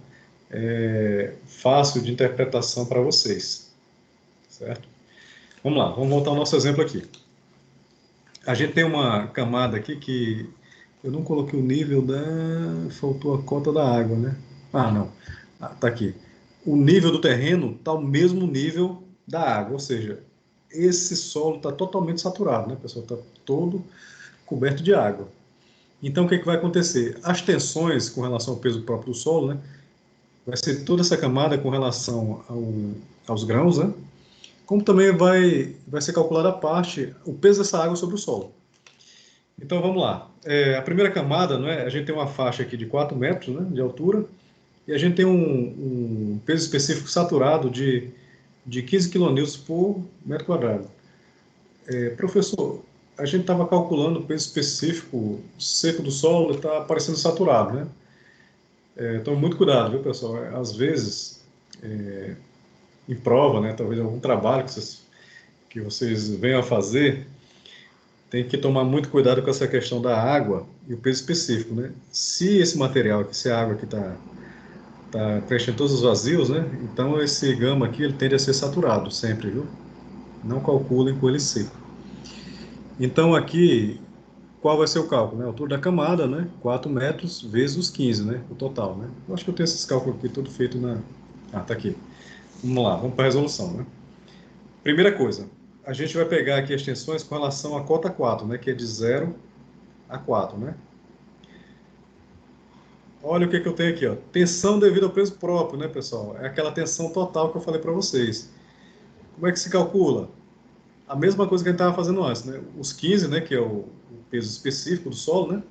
fácil de interpretação para vocês, certo? Vamos lá, vamos voltar ao nosso exemplo aqui. A gente tem uma camada aqui que eu não coloquei o nível faltou a cota da água, né? Não. Tá aqui. O nível do terreno está ao mesmo nível da água, ou seja, esse solo está totalmente saturado, né, pessoal? Está todo coberto de água. Então, o que vai acontecer? As tensões com relação ao peso próprio do solo, né, vai ser toda essa camada com relação aos grãos, né, como também vai ser calculada a parte, o peso dessa água sobre o solo. Então, vamos lá. A primeira camada, né, a gente tem uma faixa aqui de 4 metros, né, de altura, e a gente tem um peso específico saturado de 15 kN por metro quadrado. Professor, a gente estava calculando o peso específico seco do solo e está aparecendo saturado, né? Então, muito cuidado, viu, pessoal? Às vezes, em prova, né, talvez algum trabalho que vocês venham a fazer, tem que tomar muito cuidado com essa questão da água e o peso específico, né? Se esse material aqui, se a água aqui está preenchendo todos os vazios, né? Então, esse gama aqui, ele tende a ser saturado sempre, viu? Não calculem com ele seco. Então, aqui, qual vai ser o cálculo? Né? A altura da camada, né? 4 metros vezes os 15, né? O total, né? Eu acho que eu tenho esses cálculos aqui tudo feito tá aqui. Vamos lá, vamos para a resolução, né? Primeira coisa, a gente vai pegar aqui as tensões com relação à cota 4, né? Que é de 0 a 4, né? Olha o que eu tenho aqui, ó. Tensão devido ao peso próprio, né, pessoal? É aquela tensão total que eu falei para vocês. Como é que se calcula? A mesma coisa que a gente estava fazendo antes, né? Os 15, né, que é o peso específico do solo, né?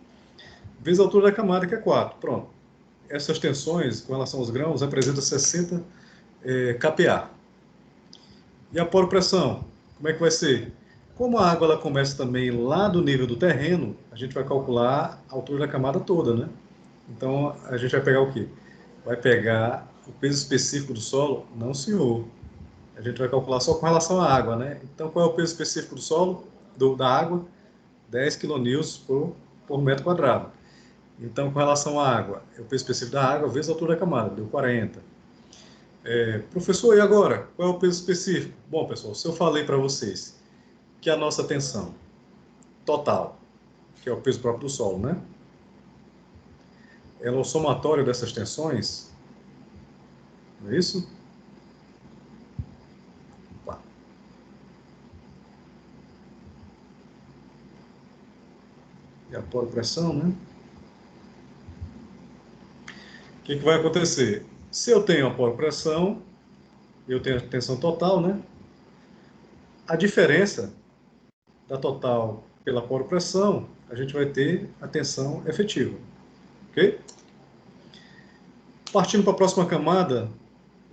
Vezes a altura da camada, que é 4. Pronto. Essas tensões, com relação aos grãos, representam 60 kPa. E a poropressão, como é que vai ser? Como a água ela começa também lá do nível do terreno, a gente vai calcular a altura da camada toda, né? Então, a gente vai pegar o quê? Vai pegar o peso específico do solo? Não, senhor. A gente vai calcular só com relação à água, né? Então, qual é o peso específico do solo, da água? 10 kN por metro quadrado. Então, com relação à água, o peso específico da água vezes a altura da camada, deu 40. Professor, e agora? Qual é o peso específico? Bom, pessoal, se eu falei para vocês que a nossa tensão total, que é o peso próprio do solo, né? Ela é o somatório dessas tensões, não é isso? Tá. E a pressão, né? O que vai acontecer? Se eu tenho a pressão, eu tenho a tensão total, né? A diferença da total pela pressão, a gente vai ter a tensão efetiva, ok? Partindo para a próxima camada,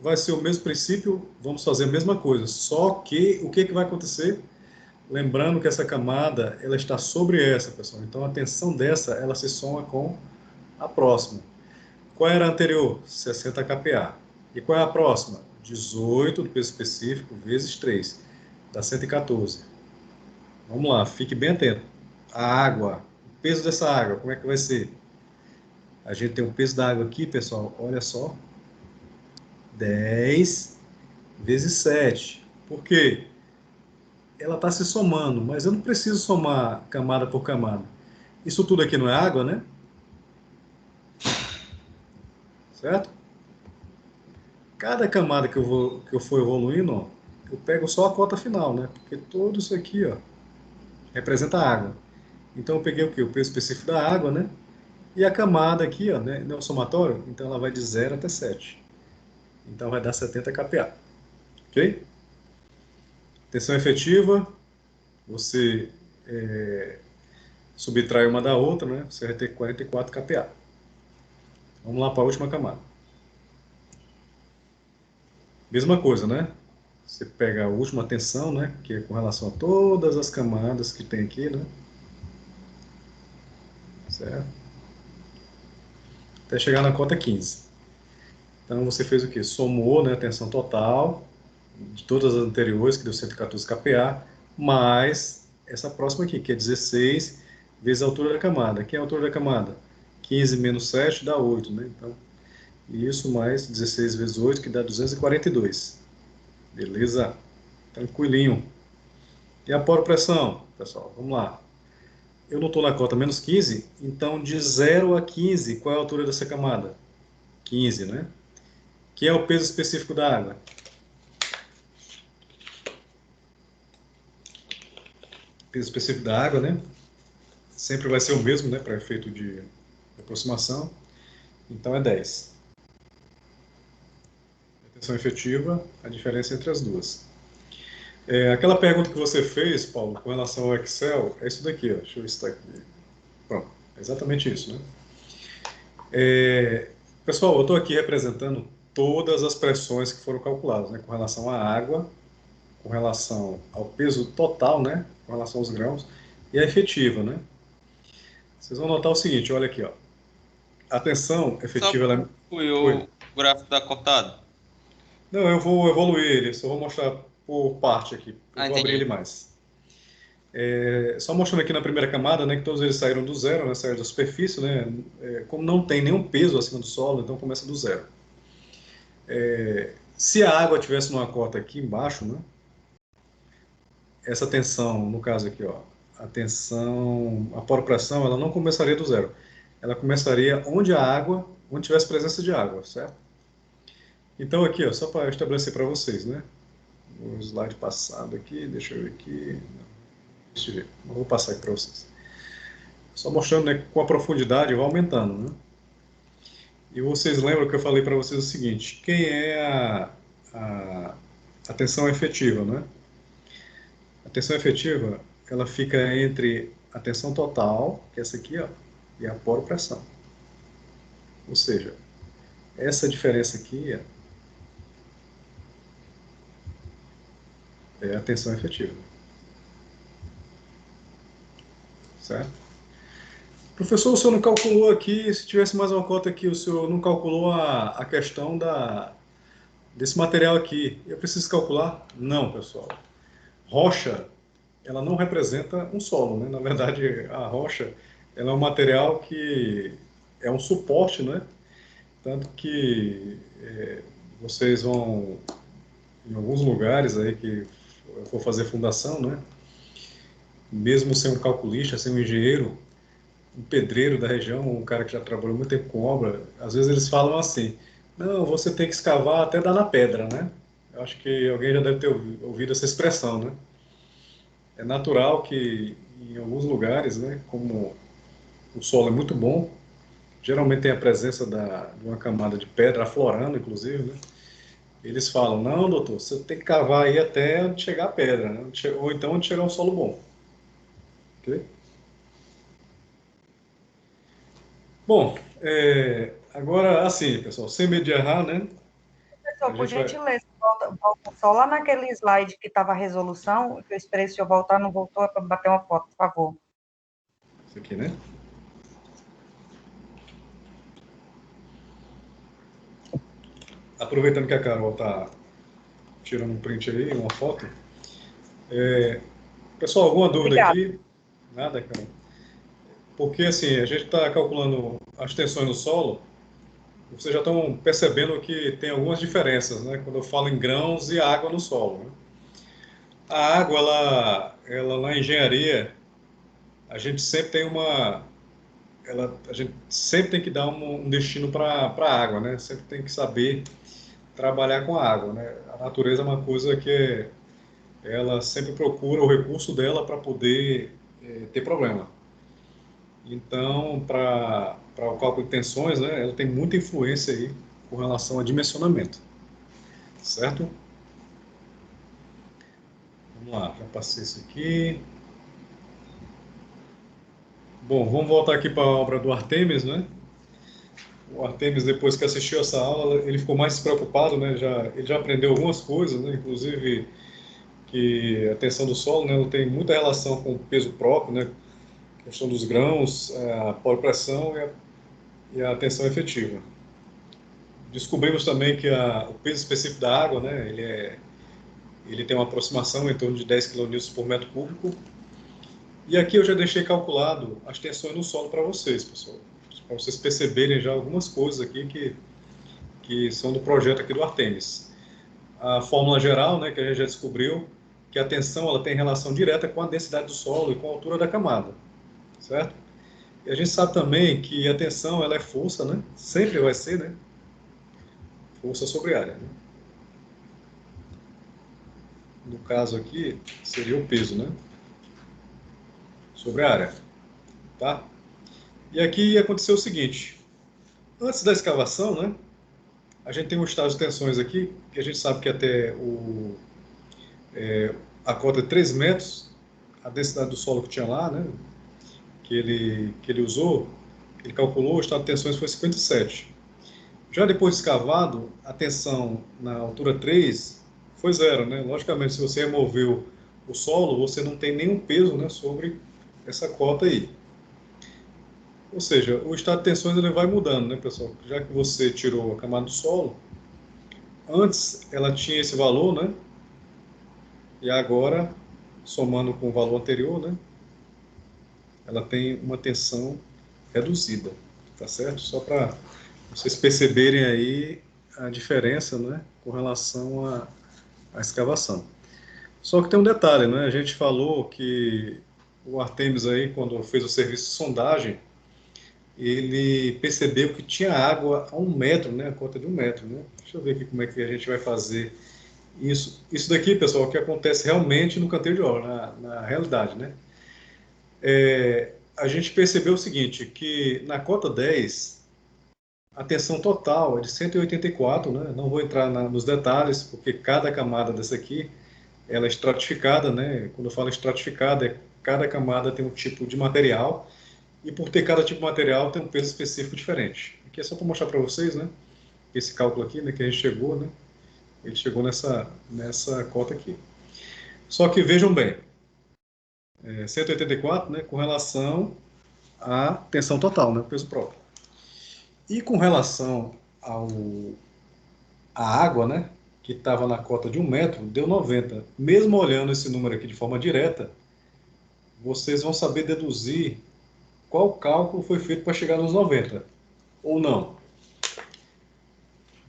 vai ser o mesmo princípio, vamos fazer a mesma coisa, só que o que vai acontecer? Lembrando que essa camada, ela está sobre essa, pessoal, então a tensão dessa, ela se soma com a próxima. Qual era a anterior? 60 kPa. E qual é a próxima? 18 do peso específico vezes 3, dá 114. Vamos lá, fique bem atento. A água, o peso dessa água, como é que vai ser? A gente tem o peso da água aqui, pessoal, olha só, 10 vezes 7. Por quê? Ela está se somando, mas eu não preciso somar camada por camada. Isso tudo aqui não é água, né? Certo? Cada camada que eu for evoluindo, ó, eu pego só a cota final, né? Porque tudo isso aqui, ó, representa água. Então eu peguei o quê? O peso específico da água, né? E a camada aqui, ó, né, no somatório, então ela vai de 0 até 7. Então vai dar 70 kPa. Ok? Tensão efetiva, você subtrai uma da outra, né? Você vai ter 44 kPa. Vamos lá para a última camada. Mesma coisa, né? Você pega a última tensão, né? Que é com relação a todas as camadas que tem aqui, né? Certo? Até chegar na cota 15. Então você fez o quê? Somou, né, a tensão total de todas as anteriores, que deu 114 kPa, mais essa próxima aqui, que é 16 vezes a altura da camada. Quem é a altura da camada? 15 menos 7 dá 8, né? Então, isso mais 16 vezes 8, que dá 242. Beleza? Tranquilinho. E a pressão, pessoal? Vamos lá. Eu não estou na cota menos 15, então de 0 a 15, qual é a altura dessa camada? 15, né? Que é o peso específico da água. Peso específico da água, né? Sempre vai ser o mesmo, né? Para efeito de aproximação. Então é 10. A tensão efetiva, a diferença entre as duas. Aquela pergunta que você fez, Paulo, com relação ao Excel, é isso daqui, ó. Deixa eu ver se está aqui. Pronto, é exatamente isso, né? Pessoal, eu estou aqui representando todas as pressões que foram calculadas, né? Com relação à água, com relação ao peso total, né? Com relação aos grãos, e a efetiva, né? Vocês vão notar o seguinte, olha aqui, ó. A tensão Só efetiva, ela... foi Oi. o gráfico da cortada. Não, eu vou evoluir ele, só vou mostrar por parte aqui. Eu vou abrir Entendi. ele mais. Só mostrando aqui na primeira camada, né, que todos eles saíram do zero, né, saíram da superfície, né, como não tem nenhum peso acima do solo, então começa do zero. Se a água tivesse numa cota aqui embaixo, né, essa tensão, no caso aqui, ó, a tensão, a pressão, ela não começaria do zero. Ela começaria onde tivesse presença de água, certo? Então aqui, ó, só para estabelecer para vocês, né, o slide passado aqui, deixa eu ver aqui, deixa eu ver, não vou passar aqui para vocês. Só mostrando, né, com a profundidade vai aumentando, né? E vocês lembram que eu falei para vocês o seguinte, quem é a tensão efetiva, né? A tensão efetiva, ela fica entre a tensão total, que é essa aqui, ó, e a pressão. Ou seja, essa diferença aqui é a tensão efetiva. Certo? Professor, o senhor não calculou aqui, se tivesse mais uma cota aqui, o senhor não calculou a questão desse material aqui. Eu preciso calcular? Não, pessoal. Rocha, ela não representa um solo, né? Na verdade, a rocha, ela é um material que é um suporte, né? Tanto que vocês vão, em alguns lugares aí que eu vou fazer fundação, né? mesmo sem um calculista, sem um engenheiro, um pedreiro da região, um cara que já trabalhou muito tempo com obra, às vezes eles falam assim, não, você tem que escavar até dar na pedra, né? Eu acho que alguém já deve ter ouvido essa expressão, né? É natural que em alguns lugares, né, como o solo é muito bom, geralmente tem a presença de uma camada de pedra aflorando, inclusive, né? Eles falam, não, doutor, você tem que cavar aí até onde chegar a pedra, né? Ou então onde chegar um solo bom. Ok? Bom, agora, assim, pessoal, sem medo de errar, né? Professor, A por gente vai... gentileza, volta só lá naquele slide que estava a resolução, que eu esperei se eu voltar, não voltou, é para bater uma foto, por favor. Isso aqui, né? Aproveitando que a Carol está tirando um print aí, uma foto. Pessoal, alguma dúvida Obrigada. aqui? Nada, Carol? Porque, assim, a gente está calculando as tensões no solo, vocês já estão percebendo que tem algumas diferenças, né? Quando eu falo em grãos e água no solo, né? A água, ela na engenharia, a gente sempre tem a gente sempre tem que dar um destino para a água, né? Sempre tem que saber trabalhar com a água, né? A natureza é uma coisa que ela sempre procura o recurso dela para poder ter problema. Então, para o cálculo de tensões, né, ela tem muita influência aí com relação a dimensionamento, certo? Vamos lá, já passei isso aqui. Bom, vamos voltar aqui para a obra do Artemis, né? O Artemis, depois que assistiu essa aula, ele ficou mais preocupado, né? Ele já aprendeu algumas coisas, né? Inclusive que a tensão do solo, né, ela tem muita relação com o peso próprio, né? A questão dos grãos, a poropressão e a tensão efetiva. Descobrimos também que o peso específico da água, né? Ele tem uma aproximação em torno de 10 kN por metro cúbico. E aqui eu já deixei calculado as tensões no solo para vocês, pessoal. Para vocês perceberem já algumas coisas aqui que são do projeto aqui do Artemis. A fórmula geral, né, que a gente já descobriu, que a tensão ela tem relação direta com a densidade do solo e com a altura da camada, certo? E a gente sabe também que a tensão ela é força, né? Sempre vai ser, né? Força sobre área, né? No caso aqui, seria o peso, né? Sobre a área, tá? E aqui aconteceu o seguinte, antes da escavação, né? A gente tem um estágio de tensões aqui, que a gente sabe que até a cota de 3 metros, a densidade do solo que tinha lá, né? Que ele usou, ele calculou, o estado de tensões foi 57. Já depois de escavado, a tensão na altura 3 foi zero, né? Logicamente, se você removeu o solo, você não tem nenhum peso, né, sobre essa cota aí. Ou seja, o estado de tensões ele vai mudando, né, pessoal? Já que você tirou a camada do solo, antes ela tinha esse valor, né? E agora, somando com o valor anterior, né? Ela tem uma tensão reduzida, tá certo? Só para vocês perceberem aí a diferença, né? Com relação à escavação. Só que tem um detalhe, né? A gente falou que o Artemis aí, quando fez o serviço de sondagem, ele percebeu que tinha água a 1 metro, né? A cota de 1 metro, né? Deixa eu ver aqui como é que a gente vai fazer isso. Isso daqui, pessoal, que acontece realmente no canteiro de obra, na realidade, né? A gente percebeu o seguinte, que na cota 10, a tensão total é de 184, né? Não vou entrar nos detalhes, porque cada camada dessa aqui, ela é estratificada, né? Quando eu falo estratificada, cada camada tem um tipo de material, e por ter cada tipo de material, tem um peso específico diferente. Aqui é só para mostrar para vocês, né? Esse cálculo aqui, né? Que a gente chegou, né? Ele chegou nessa cota aqui. Só que vejam bem, 184, né? Com relação à tensão total, né? O peso próprio. E com relação à água, né? Que estava na cota de 1 metro, deu 90. Mesmo olhando esse número aqui de forma direta, vocês vão saber deduzir qual cálculo foi feito para chegar nos 90, ou não.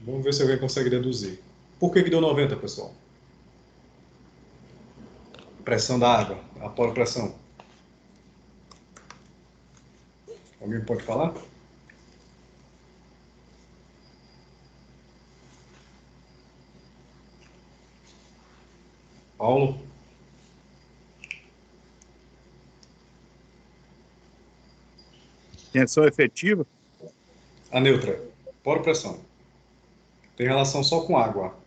Vamos ver se alguém consegue deduzir. Por que deu 90, pessoal? Pressão da água, a poropressão. Alguém pode falar? Paulo? Tensão efetiva? A neutra. Poro pressão. Tem relação só com água.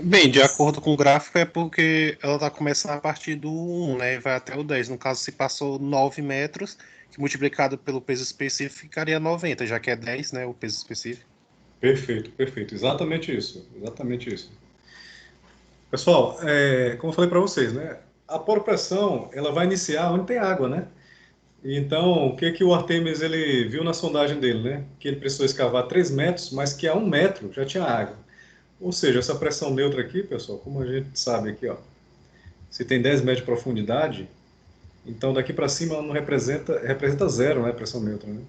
Bem, de acordo com o gráfico, é porque ela está começando a partir do 1, né? E vai até o 10. No caso, se passou 9 metros, que multiplicado pelo peso específico ficaria 90, já que é 10, né? O peso específico. Perfeito, perfeito. Exatamente isso. Exatamente isso. Pessoal, como eu falei para vocês, né? A poropressão, ela vai iniciar onde tem água, né? Então, o que que o Artemis ele viu na sondagem dele, né? Que ele precisou escavar 3 metros, mas que a 1 metro já tinha água. Ou seja, essa pressão neutra aqui, pessoal, como a gente sabe aqui, ó, se tem 10 metros de profundidade, então daqui para cima ela não representa zero, né, pressão neutra, né?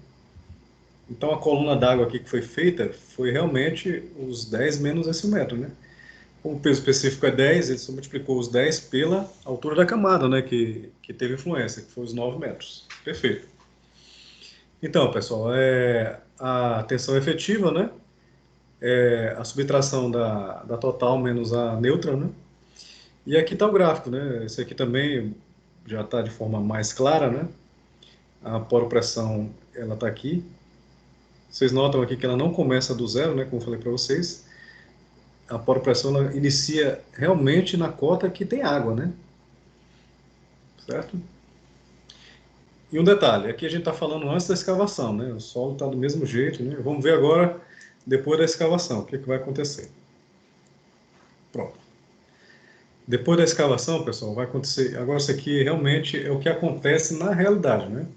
Então a coluna d'água aqui que foi feita foi realmente os 10 menos esse 1 metro, né? Como o peso específico é 10, ele só multiplicou os 10 pela altura da camada, né, que teve influência, que foi os 9 metros. Perfeito. Então, pessoal, a tensão efetiva, né, a subtração da total menos a neutra, né, e aqui está o gráfico, né, esse aqui também já está de forma mais clara, né, a poropressão, ela está aqui. Vocês notam aqui que ela não começa do zero, né, como eu falei para vocês. A poropressão ela inicia realmente na cota que tem água, né? Certo? E um detalhe, aqui a gente está falando antes da escavação, né? O solo está do mesmo jeito, né? Vamos ver agora, depois da escavação, o que, que vai acontecer. Pronto. Depois da escavação, pessoal, vai acontecer... Agora isso aqui realmente é o que acontece na realidade, né?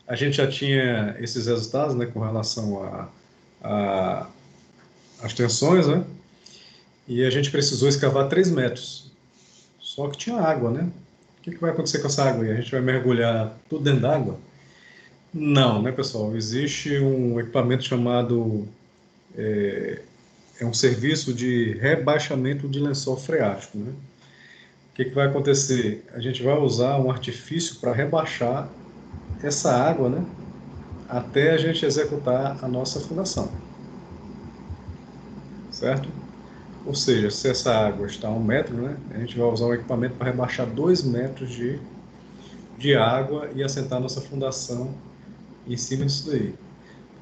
A gente já tinha esses resultados, né, com relação às tensões, né? E a gente precisou escavar 3 metros. Só que tinha água, né? O que vai acontecer com essa água aí? A gente vai mergulhar tudo dentro d'água? Não, né, pessoal? Existe um equipamento chamado... É um serviço de rebaixamento de lençol freático, né? O que vai acontecer? A gente vai usar um artifício para rebaixar essa água, né? Até a gente executar a nossa fundação. Certo? Ou seja, se essa água está a 1 metro, né? A gente vai usar um equipamento para rebaixar 2 metros de água e assentar nossa fundação em cima disso daí.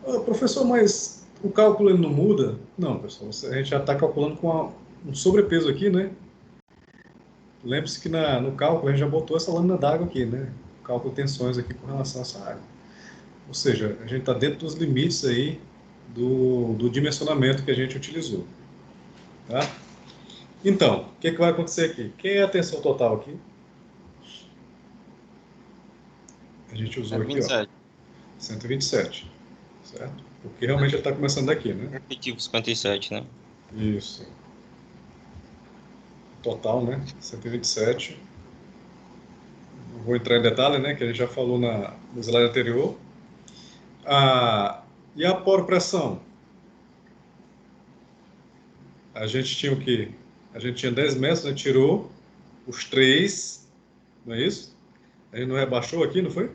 Ah, professor, mas o cálculo ele não muda? Não, pessoal, a gente já está calculando com um sobrepeso aqui, né? Lembre-se que no cálculo a gente já botou essa lâmina d'água aqui, né? O cálculo de tensões aqui com relação a essa água. Ou seja, a gente está dentro dos limites aí do dimensionamento que a gente utilizou. Tá? Então, o que vai acontecer aqui? Quem é a tensão total aqui? A gente usou aqui, ó, 127, certo? Porque realmente ele está começando daqui, né? Efetivo 57, né? Isso. Total, né? 127. Não vou entrar em detalhe, né? Que a gente já falou no slide anterior. E a poropressão? A gente tinha o quê? A gente tinha 10 metros, né? Tirou os 3, não é isso? A gente não rebaixou aqui, não foi?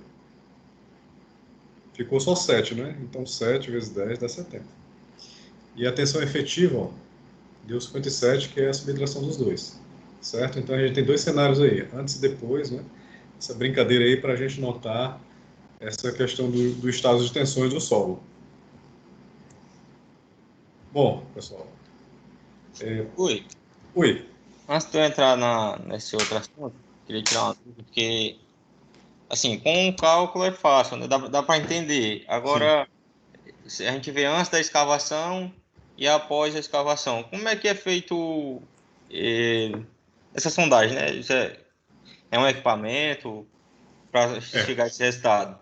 Ficou só 7, né? Então 7 vezes 10 dá 70. E a tensão efetiva, ó, deu 57, que é a subtração dos dois. Certo? Então a gente tem 2 cenários aí, antes e depois, né? Essa brincadeira aí para a gente notar essa questão do estado de tensões do solo. Bom, pessoal. Oi. Oi. Antes de eu entrar nesse outro assunto, queria tirar uma dúvida, porque, assim, com o cálculo é fácil, né? Dá para entender. Agora, se a gente vê antes da escavação e após a escavação, como é que é feito essa sondagem, né? Isso é um equipamento para chegar a esse resultado?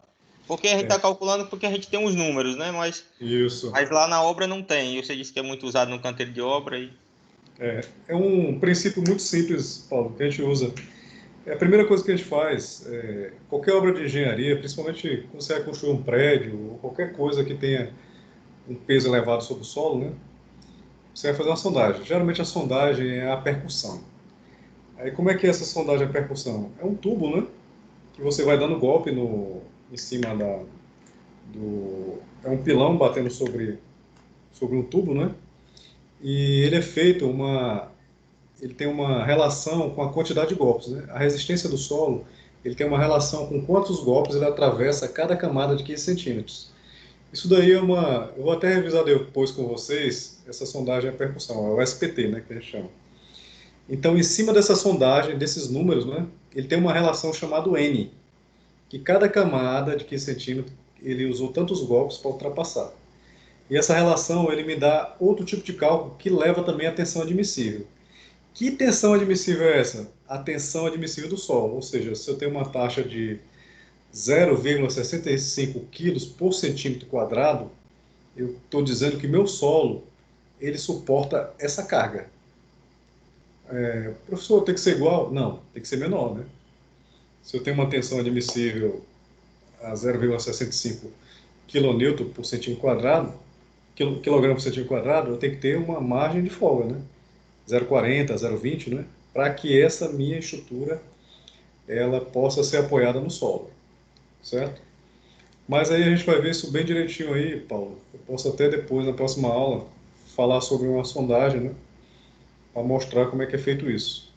Porque a gente está calculando porque a gente tem uns números, né? Isso. Mas lá na obra não tem. E você disse que é muito usado no canteiro de obra. É um princípio muito simples, Paulo, que a gente usa. A primeira coisa que a gente faz, qualquer obra de engenharia, principalmente quando você vai construir um prédio ou qualquer coisa que tenha um peso elevado sobre o solo, né? Você vai fazer uma sondagem. Geralmente a sondagem é a percussão. Aí como é que é essa sondagem a percussão? É um tubo, né? Que você vai dando golpe em cima é um pilão batendo sobre um tubo, né? E ele é feito ele tem uma relação com a quantidade de golpes, né? A resistência do solo, ele tem uma relação com quantos golpes ele atravessa cada camada de 15 centímetros. Isso daí eu vou até revisar depois com vocês, essa sondagem a percussão, é o SPT, né, que a gente chama. Então, em cima dessa sondagem, desses números, né, ele tem uma relação chamada N, que cada camada de 15 centímetros, ele usou tantos golpes para ultrapassar. E essa relação, ele me dá outro tipo de cálculo que leva também à tensão admissível. Que tensão admissível é essa? A tensão admissível do solo, ou seja, se eu tenho uma taxa de 0,65 quilos por centímetro quadrado, eu estou dizendo que meu solo, ele suporta essa carga. Professor, tem que ser igual? Não, tem que ser menor, né? Se eu tenho uma tensão admissível a 0,65 kN por centímetro quadrado, quilograma por centímetro quadrado, eu tenho que ter uma margem de folga, né? 0,40, 0,20, né? Para que essa minha estrutura ela possa ser apoiada no solo, certo? Mas aí a gente vai ver isso bem direitinho aí, Paulo. Eu posso até depois, na próxima aula, falar sobre uma sondagem, né? Para mostrar como é que é feito isso,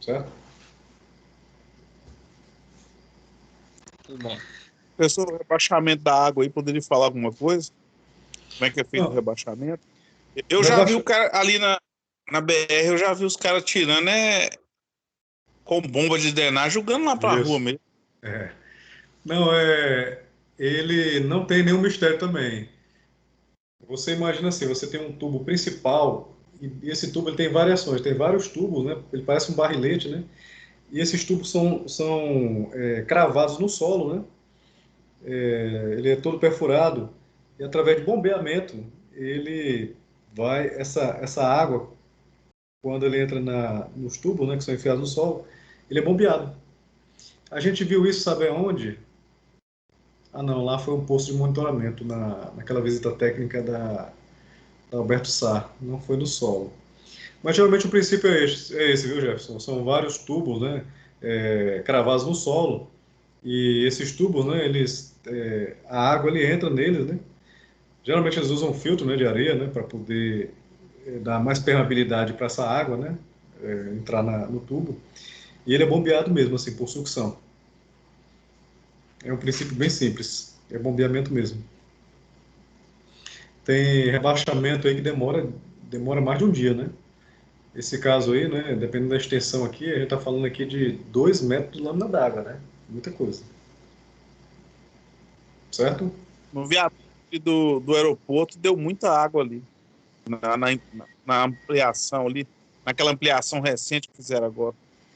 certo? Tudo bem. Professor, o rebaixamento da água aí, poderia falar alguma coisa? Como é que é feito o Não, rebaixamento? Eu já vi o cara ali na BR, eu já vi os caras tirando, com bomba de drenagem, jogando lá pra rua Isso. mesmo. É. Não, ele não tem nenhum mistério também. Você imagina assim, você tem um tubo principal e esse tubo ele tem variações, tem vários tubos, né? Ele parece um barrilete, né? E esses tubos são cravados no solo, né? Ele é todo perfurado e através de bombeamento ele essa água quando ele entra nos tubos, né, que são enfiados no solo, ele é bombeado. A gente viu isso, sabe aonde? Ah, não, lá foi um posto de monitoramento naquela visita técnica da Alberto Sá, não foi no solo. Mas geralmente o princípio é esse, viu, Jefferson? São vários tubos, né, cravados no solo e esses tubos, né, a água ele entra neles, né? Geralmente eles usam filtro, né, de areia, né, para poder dar mais permeabilidade para essa água, né, entrar no tubo. E ele é bombeado mesmo, assim, por sucção. É um princípio bem simples, é bombeamento mesmo. Tem rebaixamento aí que demora mais de um dia, né? Esse caso aí, né, dependendo da extensão aqui, a gente está falando aqui de 2 metros de lâmina d'água, né? Muita coisa. Certo? No viaduto do aeroporto deu muita água ali. Na ampliação ali, naquela ampliação recente que fizeram agora.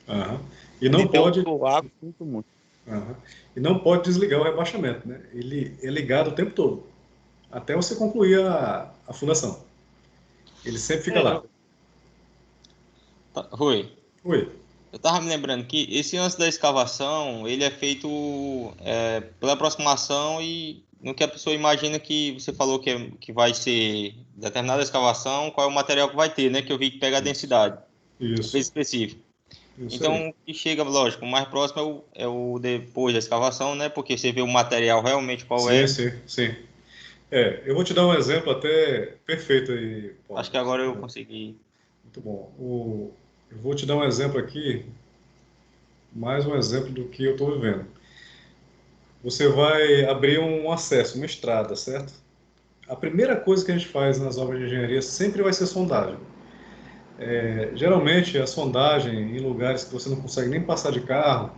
Aham. E Ali não pode, deu água muito. aham. E não pode desligar o rebaixamento, né? Ele é ligado o tempo todo, até você concluir a fundação. Ele sempre fica lá. Rui, Oi. eu tava me lembrando que esse lance da escavação, ele é feito pela aproximação e no que a pessoa imagina que você falou que vai ser determinada escavação, qual é o material que vai ter, né? Que eu vi que pega a densidade, o peso Isso. específico. Isso aí. Então, o que chega, lógico, o mais próximo é o depois da escavação, né? Porque você vê o material realmente qual Sim, é. sim, sim. Eu vou te dar um exemplo até perfeito aí, Acho Paulo. que agora eu consegui. Muito bom. Eu vou te dar um exemplo aqui, mais um exemplo do que eu estou vivendo. Você vai abrir um acesso, uma estrada, certo? A primeira coisa que a gente faz nas obras de engenharia sempre vai ser sondagem. Geralmente, a sondagem em lugares que você não consegue nem passar de carro,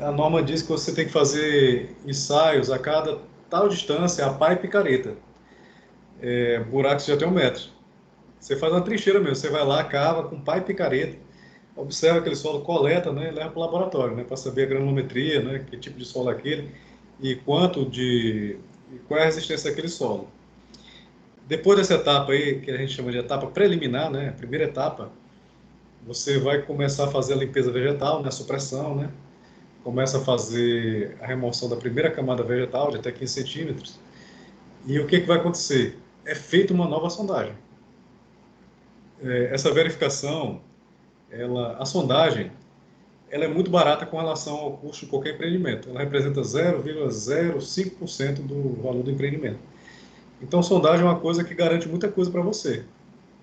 a norma diz que você tem que fazer ensaios a cada tal distância, a pá e picareta, buracos de até 1 metro. Você faz uma trincheira mesmo, você vai lá, cava com pá e picareta, observa aquele solo, coleta, né, e leva para o laboratório, né, para saber a granulometria, né, que tipo de solo é aquele e qual é a resistência daquele solo. Depois dessa etapa aí, que a gente chama de etapa preliminar, né, a primeira etapa, você vai começar a fazer a limpeza vegetal, né, a supressão, né, começa a fazer a remoção da primeira camada vegetal de até 15 centímetros. E o que vai acontecer? É feita uma nova sondagem. Essa verificação a sondagem, ela é muito barata com relação ao custo de qualquer empreendimento. Ela representa 0,05% do valor do empreendimento. Então, sondagem é uma coisa que garante muita coisa para você.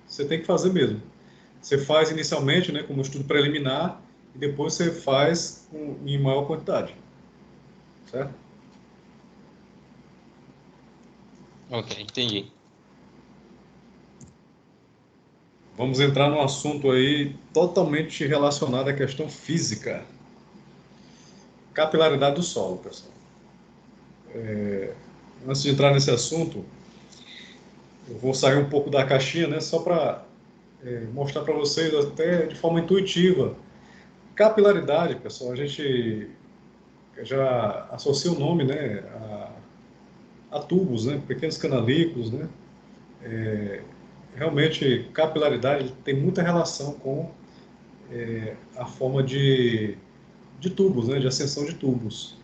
Você tem que fazer mesmo. Você faz inicialmente, né, como estudo preliminar, e depois você faz em maior quantidade. Certo? Ok, entendi. Vamos entrar num assunto aí totalmente relacionado à questão física. Capilaridade do solo, pessoal. Antes de entrar nesse assunto, eu vou sair um pouco da caixinha, né, só para mostrar para vocês até de forma intuitiva. Capilaridade, pessoal, a gente já associa o nome, né, a tubos, né, pequenos canalículos, né. Realmente, capilaridade tem muita relação com a forma de tubos, né, de ascensão de tubos.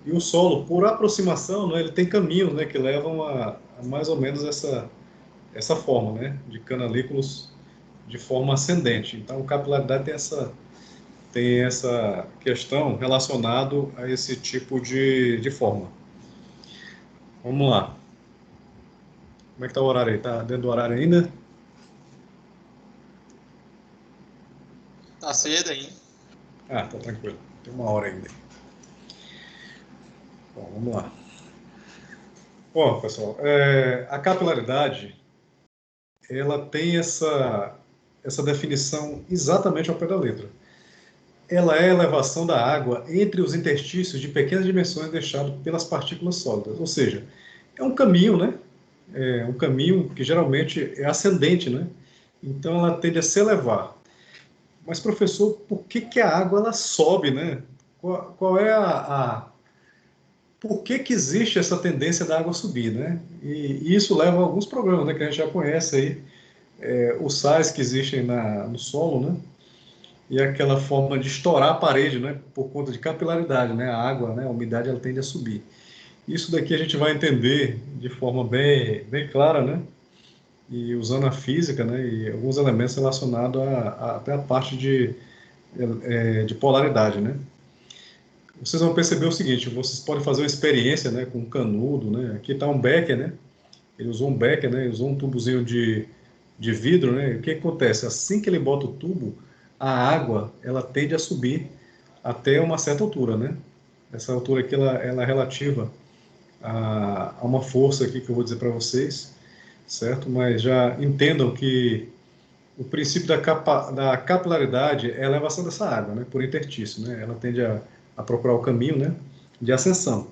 E o solo, por aproximação, né, ele tem caminhos, né, que levam a mais ou menos essa forma, né, de canalículos de forma ascendente. Então, capilaridade tem essa questão relacionado a esse tipo de forma. Vamos lá. Como é que está o horário aí? Está dentro do horário ainda? Tá cedo ainda. Ah, tá tranquilo. Tem uma hora ainda. Bom, vamos lá. Bom, pessoal, a capilaridade, ela tem essa definição exatamente ao pé da letra. Ela é a elevação da água entre os interstícios de pequenas dimensões deixado pelas partículas sólidas. Ou seja, é um caminho, né? É um caminho que geralmente é ascendente, né? Então ela tende a se elevar. Mas, professor, por que a água ela sobe, né? Qual é por que existe essa tendência da água subir, né? E isso leva a alguns problemas, né? Que a gente já conhece aí, os sais que existem no solo, né? E aquela forma de estourar a parede, né? Por conta de capilaridade, né? A água, né? A umidade, ela tende a subir. Isso daqui a gente vai entender de forma bem clara, né? E usando a física, né? E alguns elementos relacionados até a parte de polaridade, né? Vocês vão perceber o seguinte: vocês podem fazer uma experiência, né? Com um canudo, né? Aqui está um becker, né? Ele usou um becker, né? Ele usou um tubozinho de vidro, né? E o que acontece? Assim que ele bota o tubo, a água ela tende a subir até uma certa altura, né? Essa altura aqui ela é relativa a uma força aqui que eu vou dizer para vocês, certo? Mas já entendam que o princípio da capilaridade é a elevação dessa água, né? Por interstício, né? Ela tende a procurar o caminho, né? De ascensão.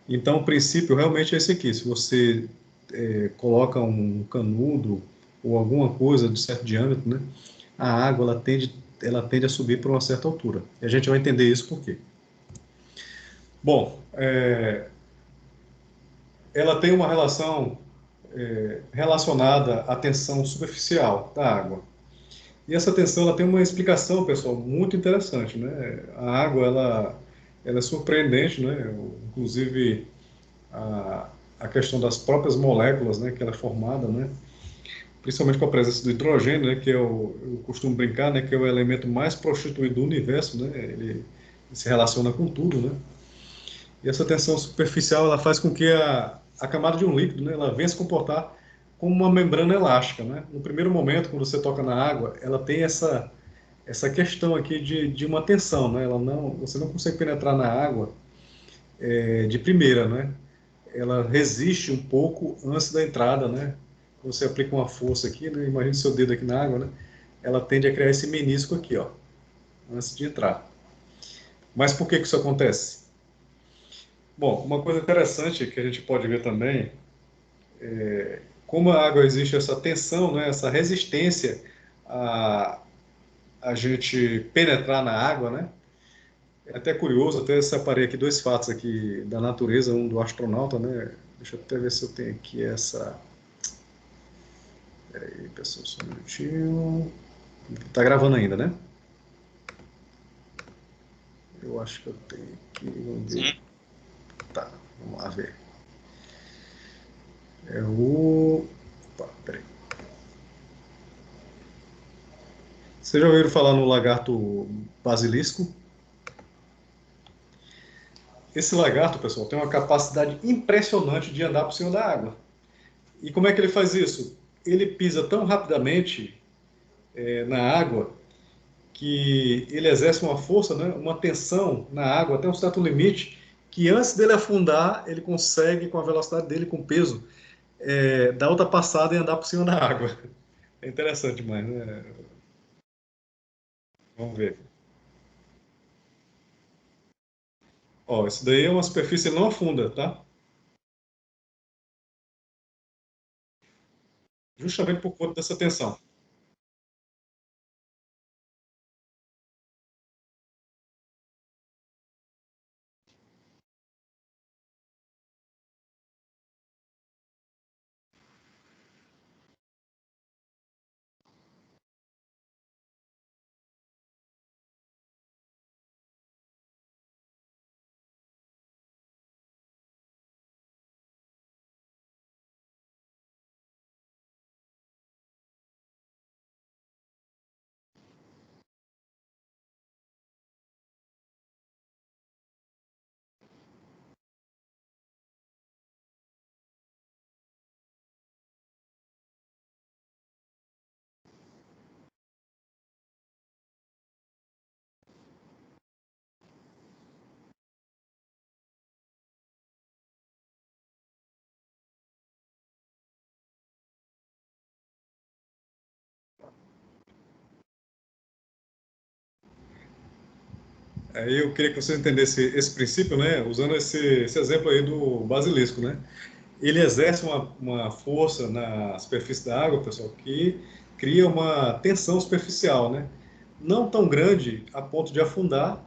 Então, o princípio realmente é esse aqui. Se você coloca um canudo ou alguma coisa de certo diâmetro, né? A água ela tende a subir para uma certa altura. E a gente vai entender isso por quê. Bom, ela tem uma relação relacionada à tensão superficial da água. E essa tensão ela tem uma explicação, pessoal, muito interessante, né? A água ela é surpreendente, né? Inclusive a questão das próprias moléculas, né? Que ela é formada, né? Principalmente com a presença do hidrogênio, né? Que eu costumo brincar, né? Que é o elemento mais prostituído do universo, né? Ele se relaciona com tudo, né? E essa tensão superficial ela faz com que a camada de um líquido, né, ela venha se comportar como uma membrana elástica, né? No primeiro momento, quando você toca na água, ela tem essa questão aqui de uma tensão, né? Você não consegue penetrar na água de primeira, né? Ela resiste um pouco antes da entrada, né? Quando você aplica uma força aqui, né? Imagina seu dedo aqui na água, né? Ela tende a criar esse menisco aqui, ó, antes de entrar. Mas por que isso acontece? Bom, uma coisa interessante que a gente pode ver também, como a água existe essa tensão, né, essa resistência a, a gente penetrar na água, né? É até curioso, até separei aqui dois fatos aqui da natureza, um do astronauta, né? Deixa eu até ver se eu tenho aqui essa... Peraí, pessoal, só um minutinho. Tá gravando ainda, né? Eu acho que eu tenho aqui, vamos ver. Sim. Tá, vamos lá ver. É o... Opa, peraí. Vocês já ouviram falar no lagarto basilisco? Esse lagarto, pessoal, tem uma capacidade impressionante de andar por cima da água. E como é que ele faz isso? Ele pisa tão rapidamente na água que ele exerce uma força, né, uma tensão na água até um certo limite, que antes dele afundar, ele consegue, com a velocidade dele, com o peso, dar outra passada e andar por cima da água. É interessante demais, né? Vamos ver. Ó, isso daí é uma superfície que não afunda, tá? Justamente por conta dessa tensão. Aí eu queria que você entendesse esse princípio, né? Usando esse exemplo aí do basilisco, né? Ele exerce uma força na superfície da água, pessoal, que cria uma tensão superficial, né? Não tão grande a ponto de afundar,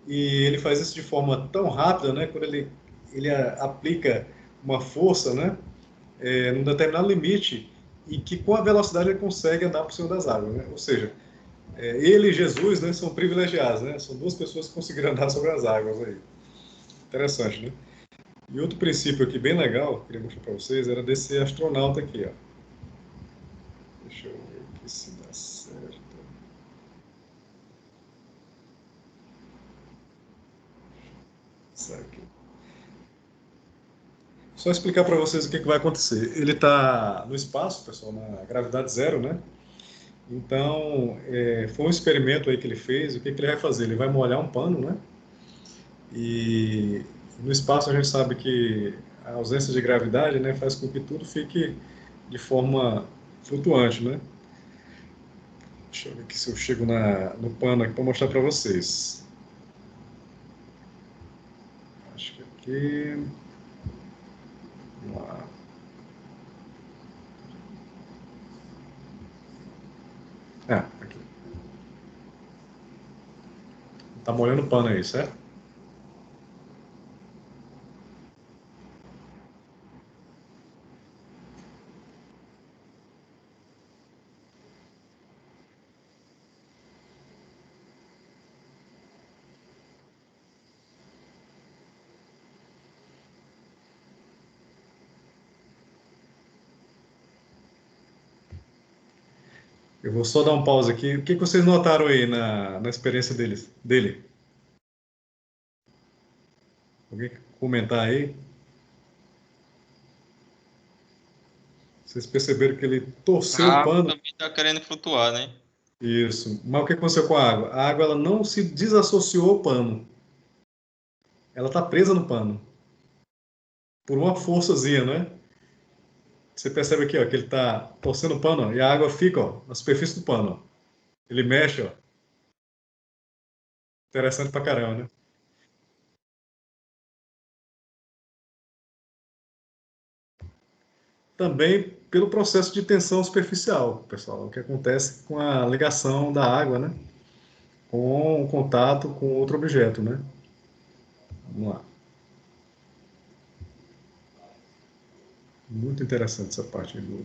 e ele faz isso de forma tão rápida, né? Quando ele aplica uma força, né? Num determinado limite, e que com a velocidade ele consegue andar por cima das águas, né? Ou seja, ele e Jesus, né, são privilegiados, né? São duas pessoas que conseguiram andar sobre as águas aí. Interessante, né? E outro princípio aqui bem legal, que eu queria mostrar para vocês, era desse astronauta aqui, ó. Deixa eu ver aqui se dá certo. Isso aqui. Só explicar para vocês o que vai acontecer. Ele está no espaço, pessoal, na gravidade zero, né? Então, foi um experimento aí que ele fez. O que ele vai fazer? Ele vai molhar um pano, né? E no espaço a gente sabe que a ausência de gravidade, né, faz com que tudo fique de forma flutuante, né? Deixa eu ver aqui se eu chego no pano aqui para mostrar para vocês. Acho que aqui. Vamos lá. Aqui. Tá molhando o pano aí, certo? Eu vou só dar um pause aqui. O que vocês notaram aí na experiência dele? Alguém quer comentar aí? Vocês perceberam que ele torceu A o água pano? também está querendo flutuar, né? Isso. Mas o que aconteceu com a água? A água ela não se desassociou ao pano. Ela está presa no pano. Por uma forçazinha, né? Você percebe aqui, ó, que ele está torcendo o pano, ó, e a água fica, ó, na superfície do pano. Ó. Ele mexe, ó. Interessante pra caramba, né? Também pelo processo de tensão superficial, pessoal, o que acontece com a ligação da água, né? Com o contato com outro objeto, né? Vamos lá. Muito interessante essa parte do.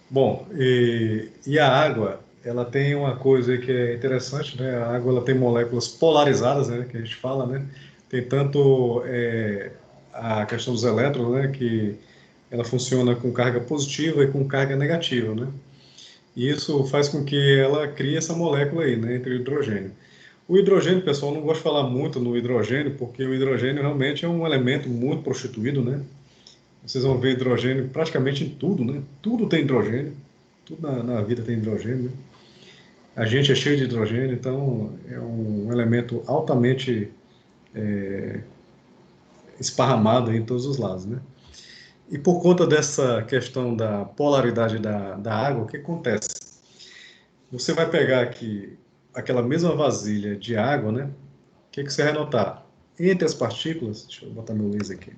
Bom, e a água, ela tem uma coisa que é interessante, né? A água ela tem moléculas polarizadas, né? Que a gente fala, né? Tem tanto a questão dos elétrons, né? Que ela funciona com carga positiva e com carga negativa, né? E isso faz com que ela crie essa molécula aí, né, entre o hidrogênio. O hidrogênio, pessoal, eu não gosto de falar muito no hidrogênio, porque o hidrogênio realmente é um elemento muito prostituído, né? Vocês vão ver hidrogênio praticamente em tudo, né? Tudo tem hidrogênio, tudo na vida tem hidrogênio, né? A gente é cheio de hidrogênio, então é um elemento altamente esparramado em todos os lados, né? E por conta dessa questão da polaridade da água, o que acontece? Você vai pegar aqui aquela mesma vasilha de água, né? O que você vai notar? Entre as partículas, deixa eu botar meu laser aqui.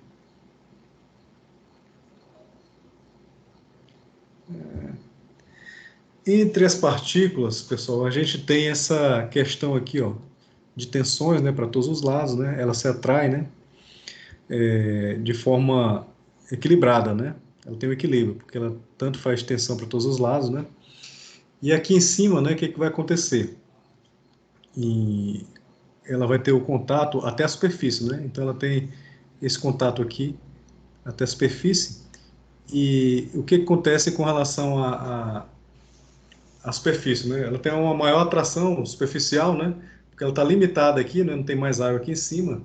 Entre as partículas, pessoal, a gente tem essa questão aqui, ó, de tensões, né, para todos os lados, né? Ela se atrai, né, de forma equilibrada, né? Ela tem um equilíbrio, porque ela tanto faz tensão para todos os lados, né? E aqui em cima, né, o que vai acontecer? E ela vai ter o contato até a superfície, né? Então ela tem esse contato aqui até a superfície. E o que acontece com relação à superfície, né? Ela tem uma maior atração superficial, né? Porque ela está limitada aqui, né? Não tem mais água aqui em cima.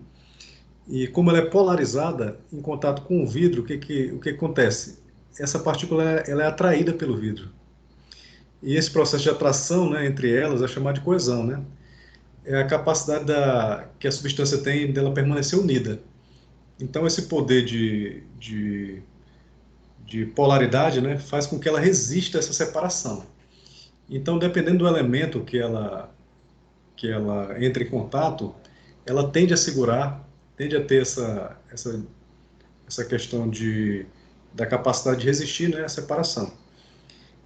E como ela é polarizada em contato com o vidro, o que acontece? Essa partícula ela é atraída pelo vidro. E esse processo de atração, né, entre elas é chamado de coesão, né? É a capacidade que a substância tem dela permanecer unida. Então esse poder de polaridade, né, faz com que ela resista a essa separação. Então, dependendo do elemento que ela entra em contato, ela tende a segurar, tende a ter essa questão da capacidade de resistir, né, à separação.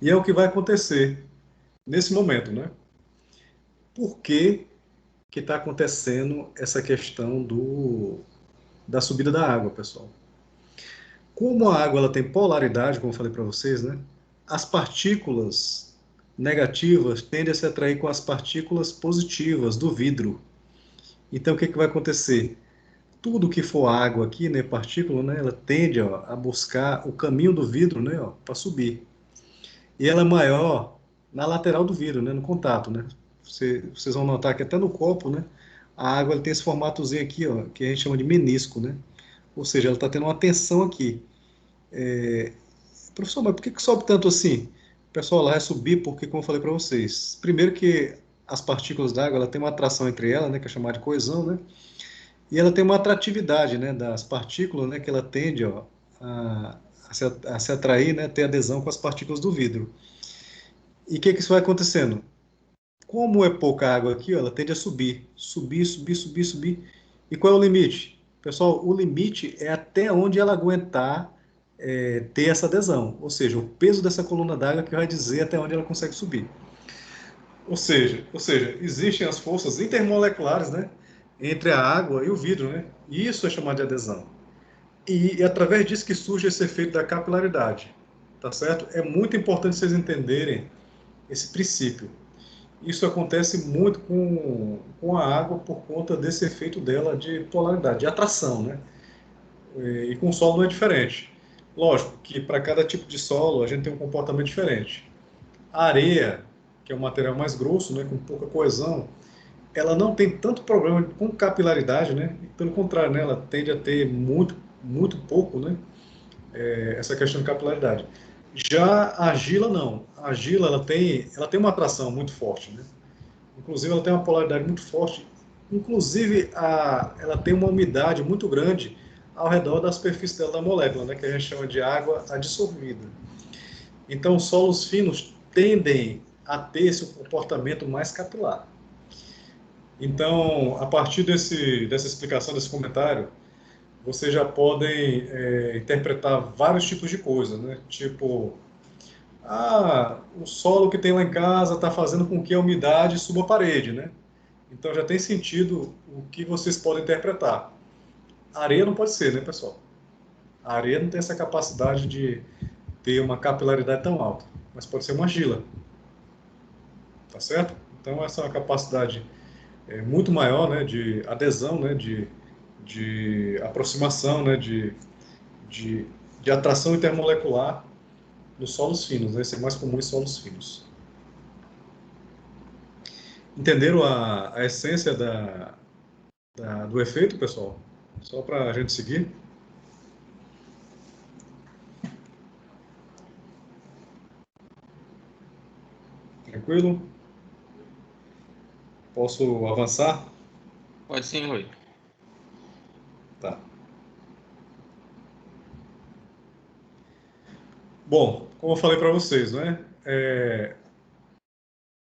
E é o que vai acontecer nesse momento, né? Por que está acontecendo essa questão da subida da água, pessoal? Como a água ela tem polaridade, como eu falei para vocês, né? As partículas negativas tendem a se atrair com as partículas positivas do vidro. Então, o que vai acontecer? Tudo que for água aqui, né, partícula, né, ela tende, ó, a buscar o caminho do vidro, né, para subir. E ela é maior na lateral do vidro, né, no contato, né. Vocês vão notar que até no copo, né, a água ela tem esse formatozinho aqui, ó, que a gente chama de menisco, né. Ou seja, ela está tendo uma tensão aqui. Professor, mas por que sobe tanto assim? Pessoal, ela vai subir porque, como eu falei para vocês, primeiro que as partículas d'água ela tem uma atração entre elas, né, que é chamada de coesão, né, e ela tem uma atratividade, né, das partículas, né, que ela tende, ó, a se atrair, né, ter adesão com as partículas do vidro. E o que isso vai acontecendo? Como é pouca água aqui, ó, ela tende a subir, subir, subir, subir, subir. E qual é o limite? Pessoal, o limite é até onde ela aguentar ter essa adesão. Ou seja, o peso dessa coluna d'água que vai dizer até onde ela consegue subir. Ou seja, existem as forças intermoleculares, né, entre a água e o vidro, né? E isso é chamado de adesão. E é através disso que surge esse efeito da capilaridade, tá certo? É muito importante vocês entenderem esse princípio. Isso acontece muito com a água por conta desse efeito dela de polaridade, de atração, né? E com o solo não é diferente. Lógico que para cada tipo de solo a gente tem um comportamento diferente. A areia, que é um material mais grosso, né, com pouca coesão, ela não tem tanto problema com capilaridade, né? Pelo contrário, né, ela tende a ter muito, muito pouco, né? Essa questão de capilaridade. Já a argila não. A argila ela tem uma atração muito forte, né? Inclusive ela tem uma polaridade muito forte. Inclusive ela tem uma umidade muito grande ao redor da superfície dela da molécula, né? Que a gente chama de água adsorvida. Então, os solos finos tendem a ter esse comportamento mais capilar. Então, a partir dessa explicação, desse comentário, vocês já podem interpretar vários tipos de coisas, né? Tipo, o solo que tem lá em casa está fazendo com que a umidade suba a parede, né? Então já tem sentido o que vocês podem interpretar. A areia não pode ser, né, pessoal? A areia não tem essa capacidade de ter uma capilaridade tão alta, mas pode ser uma argila, tá certo? Então essa é uma capacidade muito maior, né, de adesão, né, de aproximação, né, de atração intermolecular nos solos finos, né? Isso é mais comum em solos finos. Entenderam a essência do efeito, pessoal? Só para a gente seguir. Tranquilo? Posso avançar? Pode sim, Rui. Tá. Bom, como eu falei para vocês, né?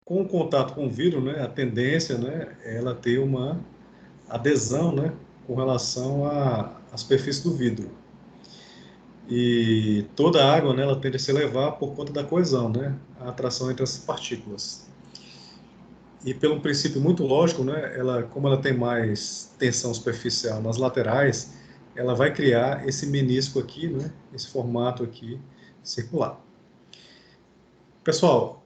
Com o contato com o vidro, né, a tendência, né, é ela ter uma adesão, né, com relação à superfície do vidro. E toda a água, né, ela tende a se elevar por conta da coesão, né, a atração entre as partículas. E pelo princípio muito lógico, né, como ela tem mais tensão superficial nas laterais, ela vai criar esse menisco aqui, né, esse formato aqui circular. Pessoal,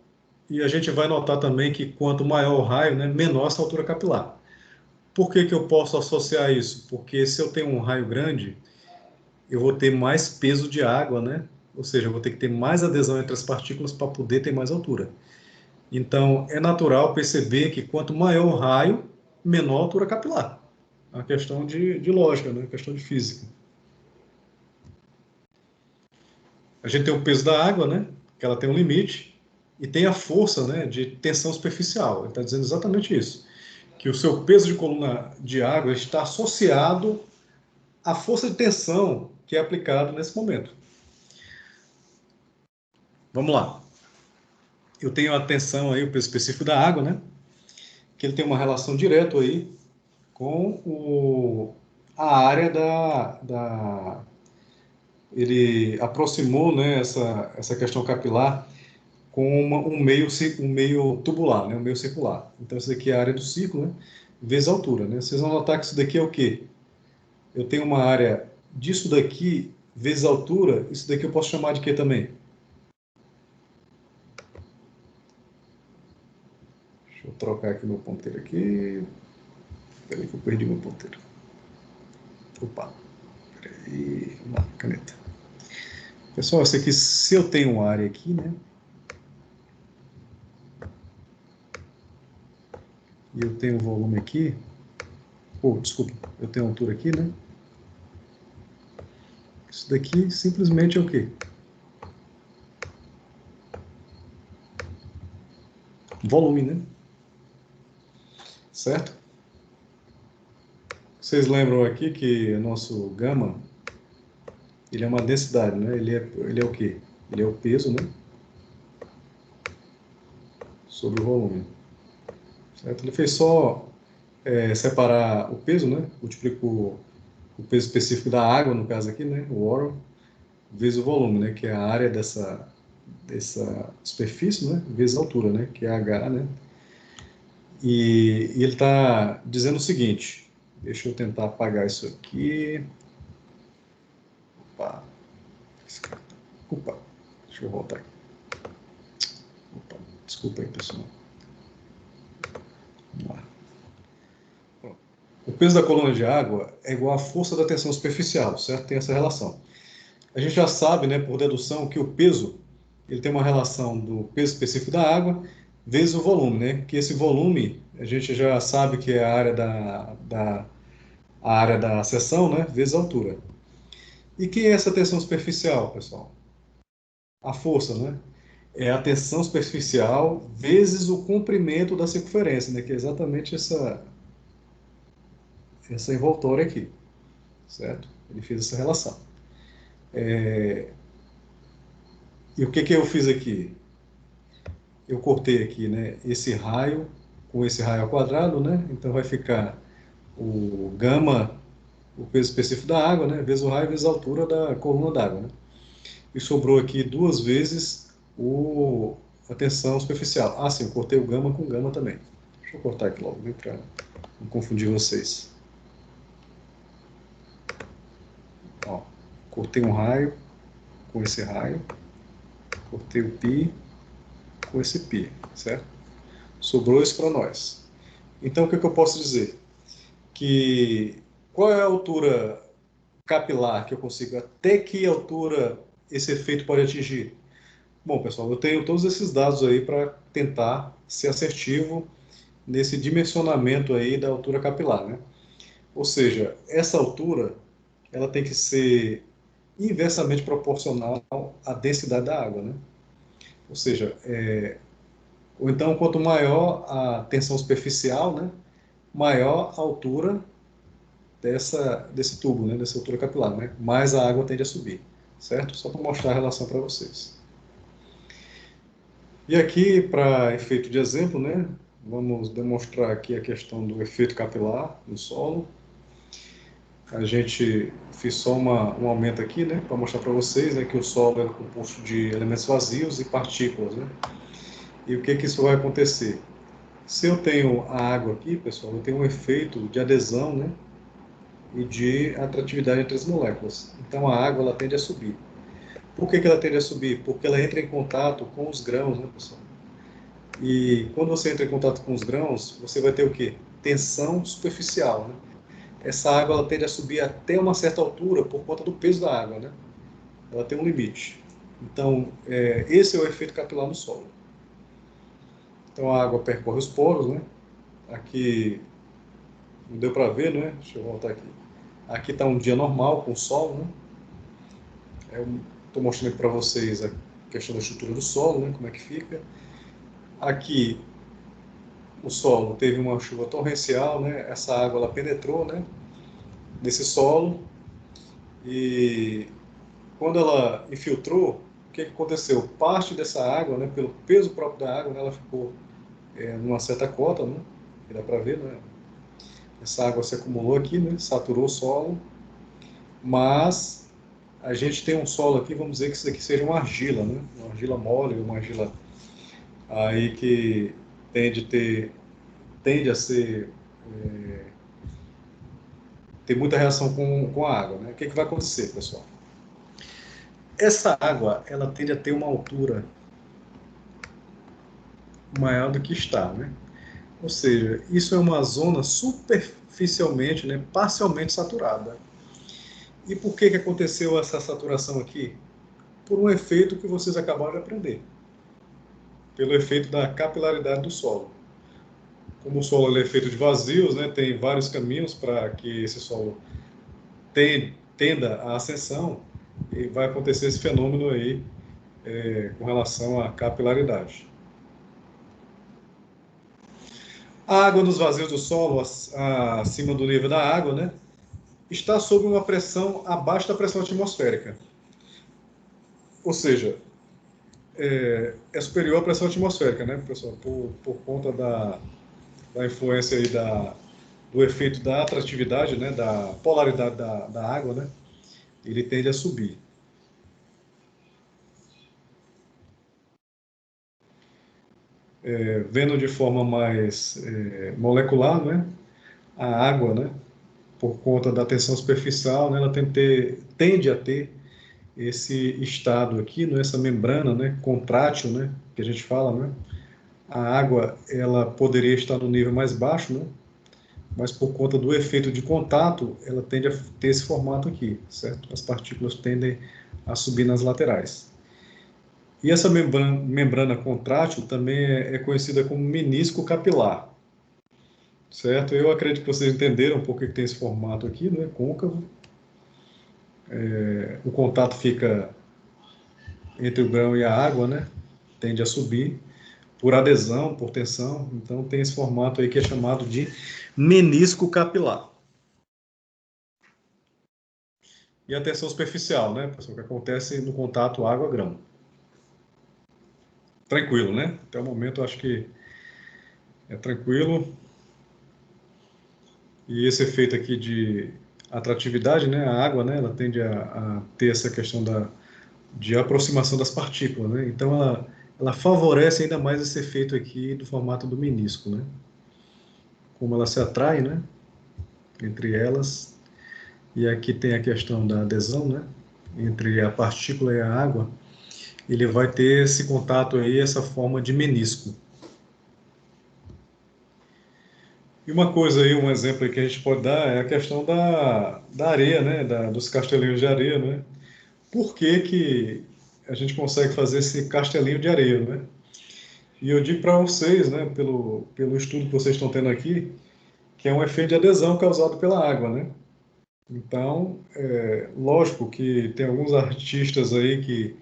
e a gente vai notar também que quanto maior o raio, né, menor essa altura capilar. Por que que eu posso associar isso? Porque se eu tenho um raio grande, eu vou ter mais peso de água, né? Ou seja, eu vou ter que ter mais adesão entre as partículas para poder ter mais altura. Então, é natural perceber que quanto maior o raio, menor a altura capilar. É uma questão de lógica, né? Uma questão de física. A gente tem o peso da água, né? Que ela tem um limite, e tem a força, né, de tensão superficial. Ele está dizendo exatamente isso. Que o seu peso de coluna de água está associado à força de tensão que é aplicada nesse momento. Vamos lá. Eu tenho a tensão aí, o peso específico da água, né? Que ele tem uma relação direta aí com a área ele aproximou, né, essa questão capilar com um meio tubular, né, um meio circular. Então, isso daqui é a área do ciclo, né, vezes a altura. Né? Vocês vão notar que isso daqui é o quê? Eu tenho uma área disso daqui vezes a altura, isso daqui eu posso chamar de quê também? Deixa eu trocar aqui meu ponteiro aqui. Peraí que eu perdi meu ponteiro. Opa, peraí, uma caneta. Pessoal, isso aqui, se eu tenho uma área aqui, né? E eu tenho volume aqui. Desculpa, eu tenho altura aqui, né? Isso daqui simplesmente é o quê? Volume, né? Certo? Vocês lembram aqui que o nosso gama, ele é uma densidade, né? Ele é o quê? Ele é o peso, né? Sobre o volume. Certo? Ele fez só separar o peso, né? Multiplicou o peso específico da água, no caso aqui, né? O water, vezes o volume, né? Que é a área dessa superfície, né? Vezes a altura, né? Que é H, né? E ele está dizendo o seguinte, deixa eu tentar apagar isso aqui. Opa, deixa eu voltar aqui. Opa, desculpa aí, pessoal. Vamos lá. O peso da coluna de água é igual à força da tensão superficial, certo? Tem essa relação. A gente já sabe, né, por dedução, que o peso ele tem uma relação do peso específico da água vezes o volume, né? Que esse volume a gente já sabe que é a área a área da seção, né? Vezes a altura. E que é essa tensão superficial, pessoal? A força, né? É a tensão superficial vezes o comprimento da circunferência, né? Que é exatamente essa envoltória aqui, certo? Ele fez essa relação. E o que que eu fiz aqui? Eu cortei aqui, né? Esse raio com esse raio ao quadrado, né? Então vai ficar o gama, o peso específico da água, né? Vezes o raio vezes a altura da coluna d'água, né? E sobrou aqui duas vezes a tensão superficial. Ah, sim, eu cortei o gama com gama também. Deixa eu cortar aqui logo, para não confundir vocês. Ó, cortei um raio com esse raio, cortei o π com esse π, certo? Sobrou isso para nós. Então, o que eu posso dizer? Que qual é a altura capilar que eu consigo? Até que altura esse efeito pode atingir? Bom, pessoal, eu tenho todos esses dados aí para tentar ser assertivo nesse dimensionamento aí da altura capilar, né? Ou seja, essa altura, ela tem que ser inversamente proporcional à densidade da água, né? Ou seja, ou então, quanto maior a tensão superficial, né, maior a altura desse tubo, né, dessa altura capilar, né, mais a água tende a subir, certo? Só para mostrar a relação para vocês. E aqui, para efeito de exemplo, né, vamos demonstrar aqui a questão do efeito capilar no solo. A gente fez só um aumento aqui, né, para mostrar para vocês, né, que o solo é composto de elementos vazios e partículas, né? E o que isso vai acontecer? Se eu tenho a água aqui, pessoal, eu tenho um efeito de adesão, né, e de atratividade entre as moléculas. Então a água ela tende a subir. Por que ela tende a subir? Porque ela entra em contato com os grãos, né, pessoal? E quando você entra em contato com os grãos, você vai ter o quê? Tensão superficial, né? Essa água ela tende a subir até uma certa altura por conta do peso da água, né? Ela tem um limite. Então, esse é o efeito capilar no solo. Então a água percorre os poros, né? Aqui não deu para ver, né? Deixa eu voltar aqui. Aqui está um dia normal com sol, né? Estou mostrando aqui para vocês a questão da estrutura do solo, né? Como é que fica. Aqui o solo teve uma chuva torrencial, né? Essa água ela penetrou, né? Nesse solo e quando ela infiltrou, o que aconteceu? Parte dessa água, né? Pelo peso próprio da água, né, ela ficou numa certa cota, né? Que dá para ver, né? Essa água se acumulou aqui, né? Saturou o solo, mas a gente tem um solo aqui, vamos dizer que isso aqui seja uma argila, né? Uma argila mole, uma argila aí que tende a ser ter muita reação com a água, né? O que vai acontecer, pessoal? Essa água, ela tende a ter uma altura maior do que está, né? Ou seja, isso é uma zona superficialmente, né, parcialmente saturada. E por que aconteceu essa saturação aqui? Por um efeito que vocês acabaram de aprender. Pelo efeito da capilaridade do solo. Como o solo é feito de vazios, né, tem vários caminhos para que esse solo tenda à ascensão, e vai acontecer esse fenômeno aí com relação à capilaridade. A água nos vazios do solo, acima do nível da água, né, está sob uma pressão abaixo da pressão atmosférica. Ou seja, é superior à pressão atmosférica, né, pessoal? Por conta da influência aí do efeito da atratividade, né, da polaridade da água, né, ele tende a subir. Vendo de forma mais molecular, né, a água, né, por conta da tensão superficial, né, ela tende a ter esse estado aqui, né, essa membrana, né, contrátil, né, que a gente fala, né, a água ela poderia estar no nível mais baixo, né, mas por conta do efeito de contato, ela tende a ter esse formato aqui, certo? As partículas tendem a subir nas laterais. E essa membrana contrátil também é conhecida como menisco capilar, certo? Eu acredito que vocês entenderam por que tem esse formato aqui, né, côncavo. O contato fica entre o grão e a água, né? Tende a subir por adesão, por tensão. Então tem esse formato aí que é chamado de menisco capilar. E a tensão superficial, né, pessoal, que acontece no contato água-grão. Tranquilo, né? Até o momento eu acho que é tranquilo. E esse efeito aqui de atratividade, né, a água, né, ela tende a ter essa questão de aproximação das partículas, né? Então ela favorece ainda mais esse efeito aqui do formato do menisco, né? Como ela se atrai, né, entre elas. E aqui tem a questão da adesão, né, entre a partícula e a água. Ele vai ter esse contato aí, essa forma de menisco. E uma coisa aí, um exemplo aí que a gente pode dar é a questão da areia, né, dos castelinhos de areia, né? Por que a gente consegue fazer esse castelinho de areia, né? E eu digo para vocês, né, pelo estudo que vocês estão tendo aqui, que é um efeito de adesão causado pela água, né? Então, lógico que tem alguns artistas aí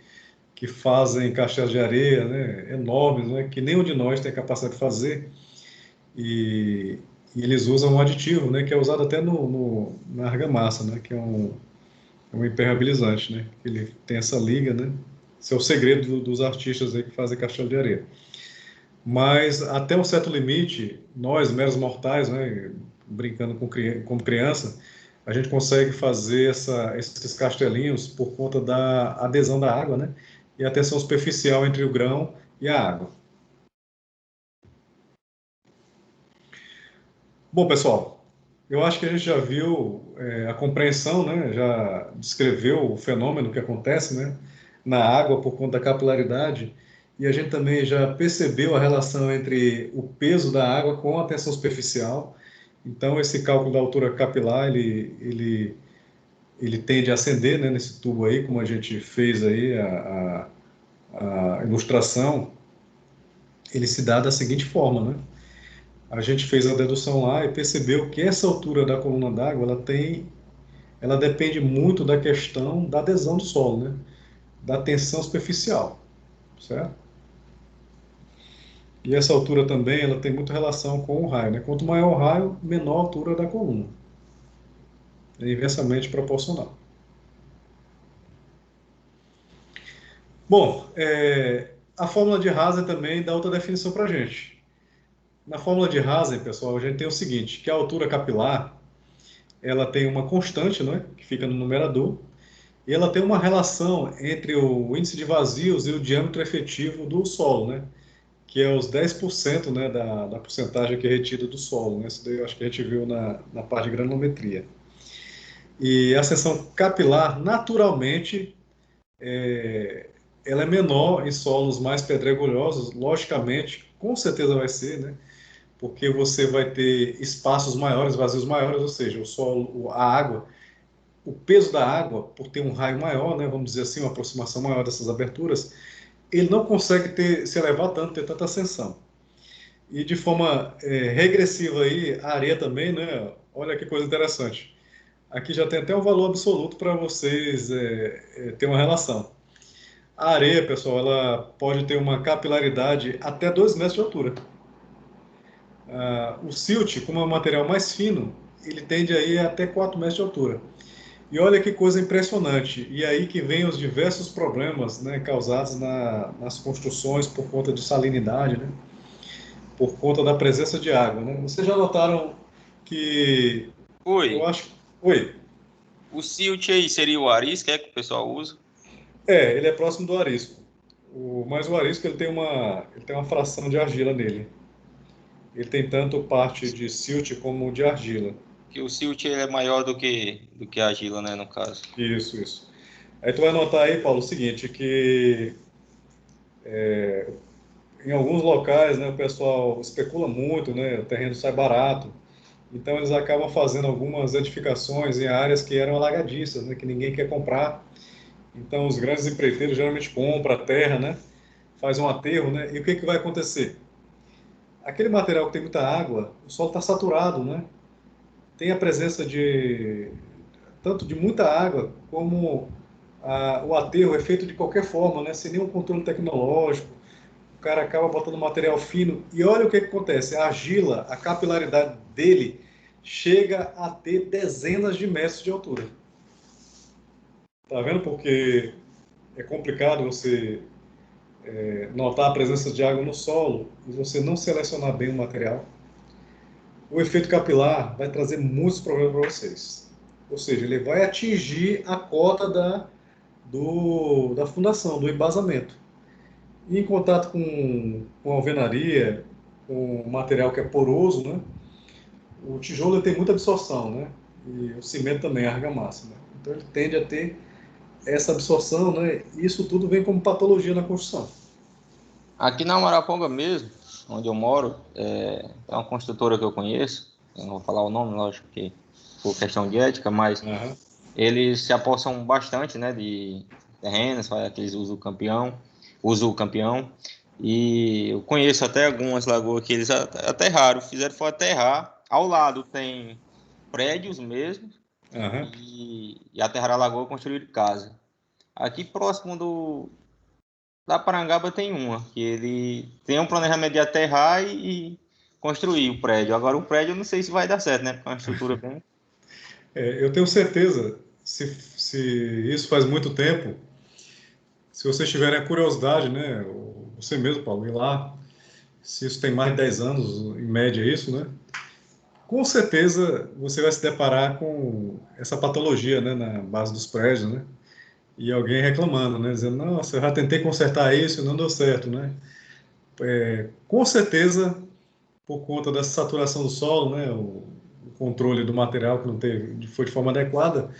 que fazem castelos de areia, né, enormes, né, que nenhum de nós tem capacidade de fazer, e, e eles usam um aditivo, né, que é usado até na argamassa, né, que é um impermeabilizante, né, ele tem essa liga, né, esse é o segredo dos artistas aí que fazem castelo de areia. Mas até um certo limite, nós, meros mortais, né, brincando como criança, a gente consegue fazer esses castelinhos por conta da adesão da água, né, e a tensão superficial entre o grão e a água. Bom, pessoal, eu acho que a gente já viu a compreensão, né, já descreveu o fenômeno que acontece, né, na água por conta da capilaridade, e a gente também já percebeu a relação entre o peso da água com a tensão superficial. Então, esse cálculo da altura capilar, ele tende a ascender, né, nesse tubo aí, como a gente fez aí a ilustração, ele se dá da seguinte forma, né? A gente fez a dedução lá e percebeu que essa altura da coluna d'água, ela depende muito da questão da adesão do solo, né? Da tensão superficial, certo? E essa altura também, ela tem muita relação com o raio, né? Quanto maior o raio, menor a altura da coluna. É inversamente proporcional. Bom, a fórmula de Hazen também dá outra definição para a gente. Na fórmula de Hazen, pessoal, a gente tem o seguinte, que a altura capilar, ela tem uma constante, né, que fica no numerador, e ela tem uma relação entre o índice de vazios e o diâmetro efetivo do solo, né, que é os 10%, né, da porcentagem que é retida do solo, né, isso daí eu acho que a gente viu na parte de granulometria. E a seção capilar, naturalmente, ela é menor em solos mais pedregulhosos, logicamente, com certeza vai ser, né? Porque você vai ter espaços maiores, vazios maiores, ou seja, o solo, a água, o peso da água, por ter um raio maior, né, vamos dizer assim, uma aproximação maior dessas aberturas, ele não consegue se elevar tanto, ter tanta ascensão. E de forma regressiva aí, a areia também, né? Olha que coisa interessante. Aqui já tem até um valor absoluto para vocês ter uma relação. A areia, pessoal, ela pode ter uma capilaridade até 2 metros de altura. O silt, como é um material mais fino, ele tende a ir até 4 metros de altura. E olha que coisa impressionante. E aí que vem os diversos problemas, né, causados nas construções por conta de salinidade, né, por conta da presença de água. Né? Vocês já notaram que eu Oi, acho. Oi. o silt aí seria o aris, que é que o pessoal usa? Ele é próximo do arisco. Mas o arisco ele tem uma fração de argila nele. Ele tem tanto parte de silt como de argila. Que o silt ele é maior do que a argila, né, no caso. Isso, isso. Aí tu vai notar aí, Paulo, o seguinte, que em alguns locais, né, o pessoal especula muito, né, o terreno sai barato. Então eles acabam fazendo algumas edificações em áreas que eram alagadiças, né, que ninguém quer comprar. Então os grandes empreiteiros geralmente compram a terra, né, faz um aterro, né, e o que que vai acontecer? Aquele material que tem muita água, o solo está saturado, né? Tem a presença de tanto de muita água como o aterro é feito de qualquer forma, né? Sem nenhum controle tecnológico. O cara acaba botando material fino e olha o que acontece. A argila, a capilaridade dele chega a ter dezenas de metros de altura. Tá vendo? Porque é complicado você notar a presença de água no solo e você não selecionar bem o material. O efeito capilar vai trazer muitos problemas para vocês. Ou seja, ele vai atingir a cota da fundação, do embasamento. E em contato com a alvenaria, com o material que é poroso, né? O tijolo tem muita absorção, né? E o cimento também, a argamassa. Né? Então ele tende a ter essa absorção, né? E isso tudo vem como patologia na construção. Aqui na Maraponga mesmo, onde eu moro, é uma construtora que eu conheço, eu não vou falar o nome, lógico que por questão de ética, mas Uhum. eles se apossam bastante, né, de terrenos, faz aqueles uso campeão, E eu conheço até algumas lagoas que eles aterraram, foi aterrar. Ao lado tem prédios mesmo, Aham. e aterraram a lagoa e construíram casa. Aqui próximo da Parangaba tem uma, que ele tem um planejamento de aterrar e construir o prédio. Agora o prédio eu não sei se vai dar certo, né? Porque é uma estrutura bem... Eu tenho certeza, se isso faz muito tempo, se vocês tiverem a curiosidade, né, você mesmo, Paulo, ir lá, se isso tem mais de 10 anos, em média isso, né, com certeza você vai se deparar com essa patologia, né, na base dos prédios, né, e alguém reclamando, né, dizendo, nossa, eu já tentei consertar isso e não deu certo, né. Com certeza, por conta dessa saturação do solo, né, o controle do material que não teve, foi de forma adequada,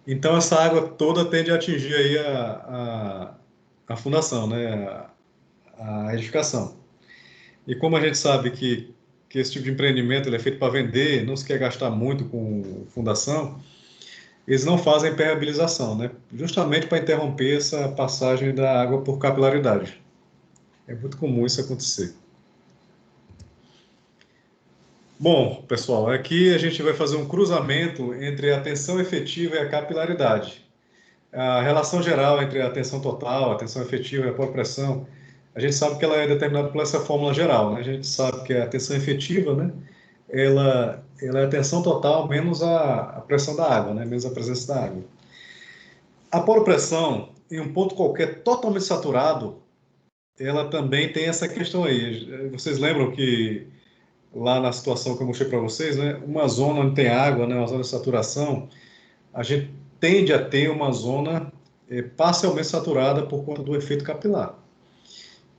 então essa água toda tende a atingir aí a fundação, né, a edificação. E como a gente sabe que esse tipo de empreendimento ele é feito para vender, não se quer gastar muito com fundação, eles não fazem permeabilização, né? Justamente para interromper essa passagem da água por capilaridade. É muito comum isso acontecer. Bom, pessoal, aqui a gente vai fazer um cruzamento entre a tensão efetiva e a capilaridade. A relação geral entre a tensão total, a tensão efetiva e a pressão, a gente sabe que ela é determinada por essa fórmula geral, né? A gente sabe que a tensão efetiva, né? Ela é a tensão total menos a pressão da água, né? Menos a presença da água. A poropressão, em um ponto qualquer totalmente saturado, ela também tem essa questão aí. Vocês lembram que lá na situação que eu mostrei para vocês, né? Uma zona onde tem água, né? Uma zona de saturação, a gente tende a ter uma zona parcialmente saturada por conta do efeito capilar.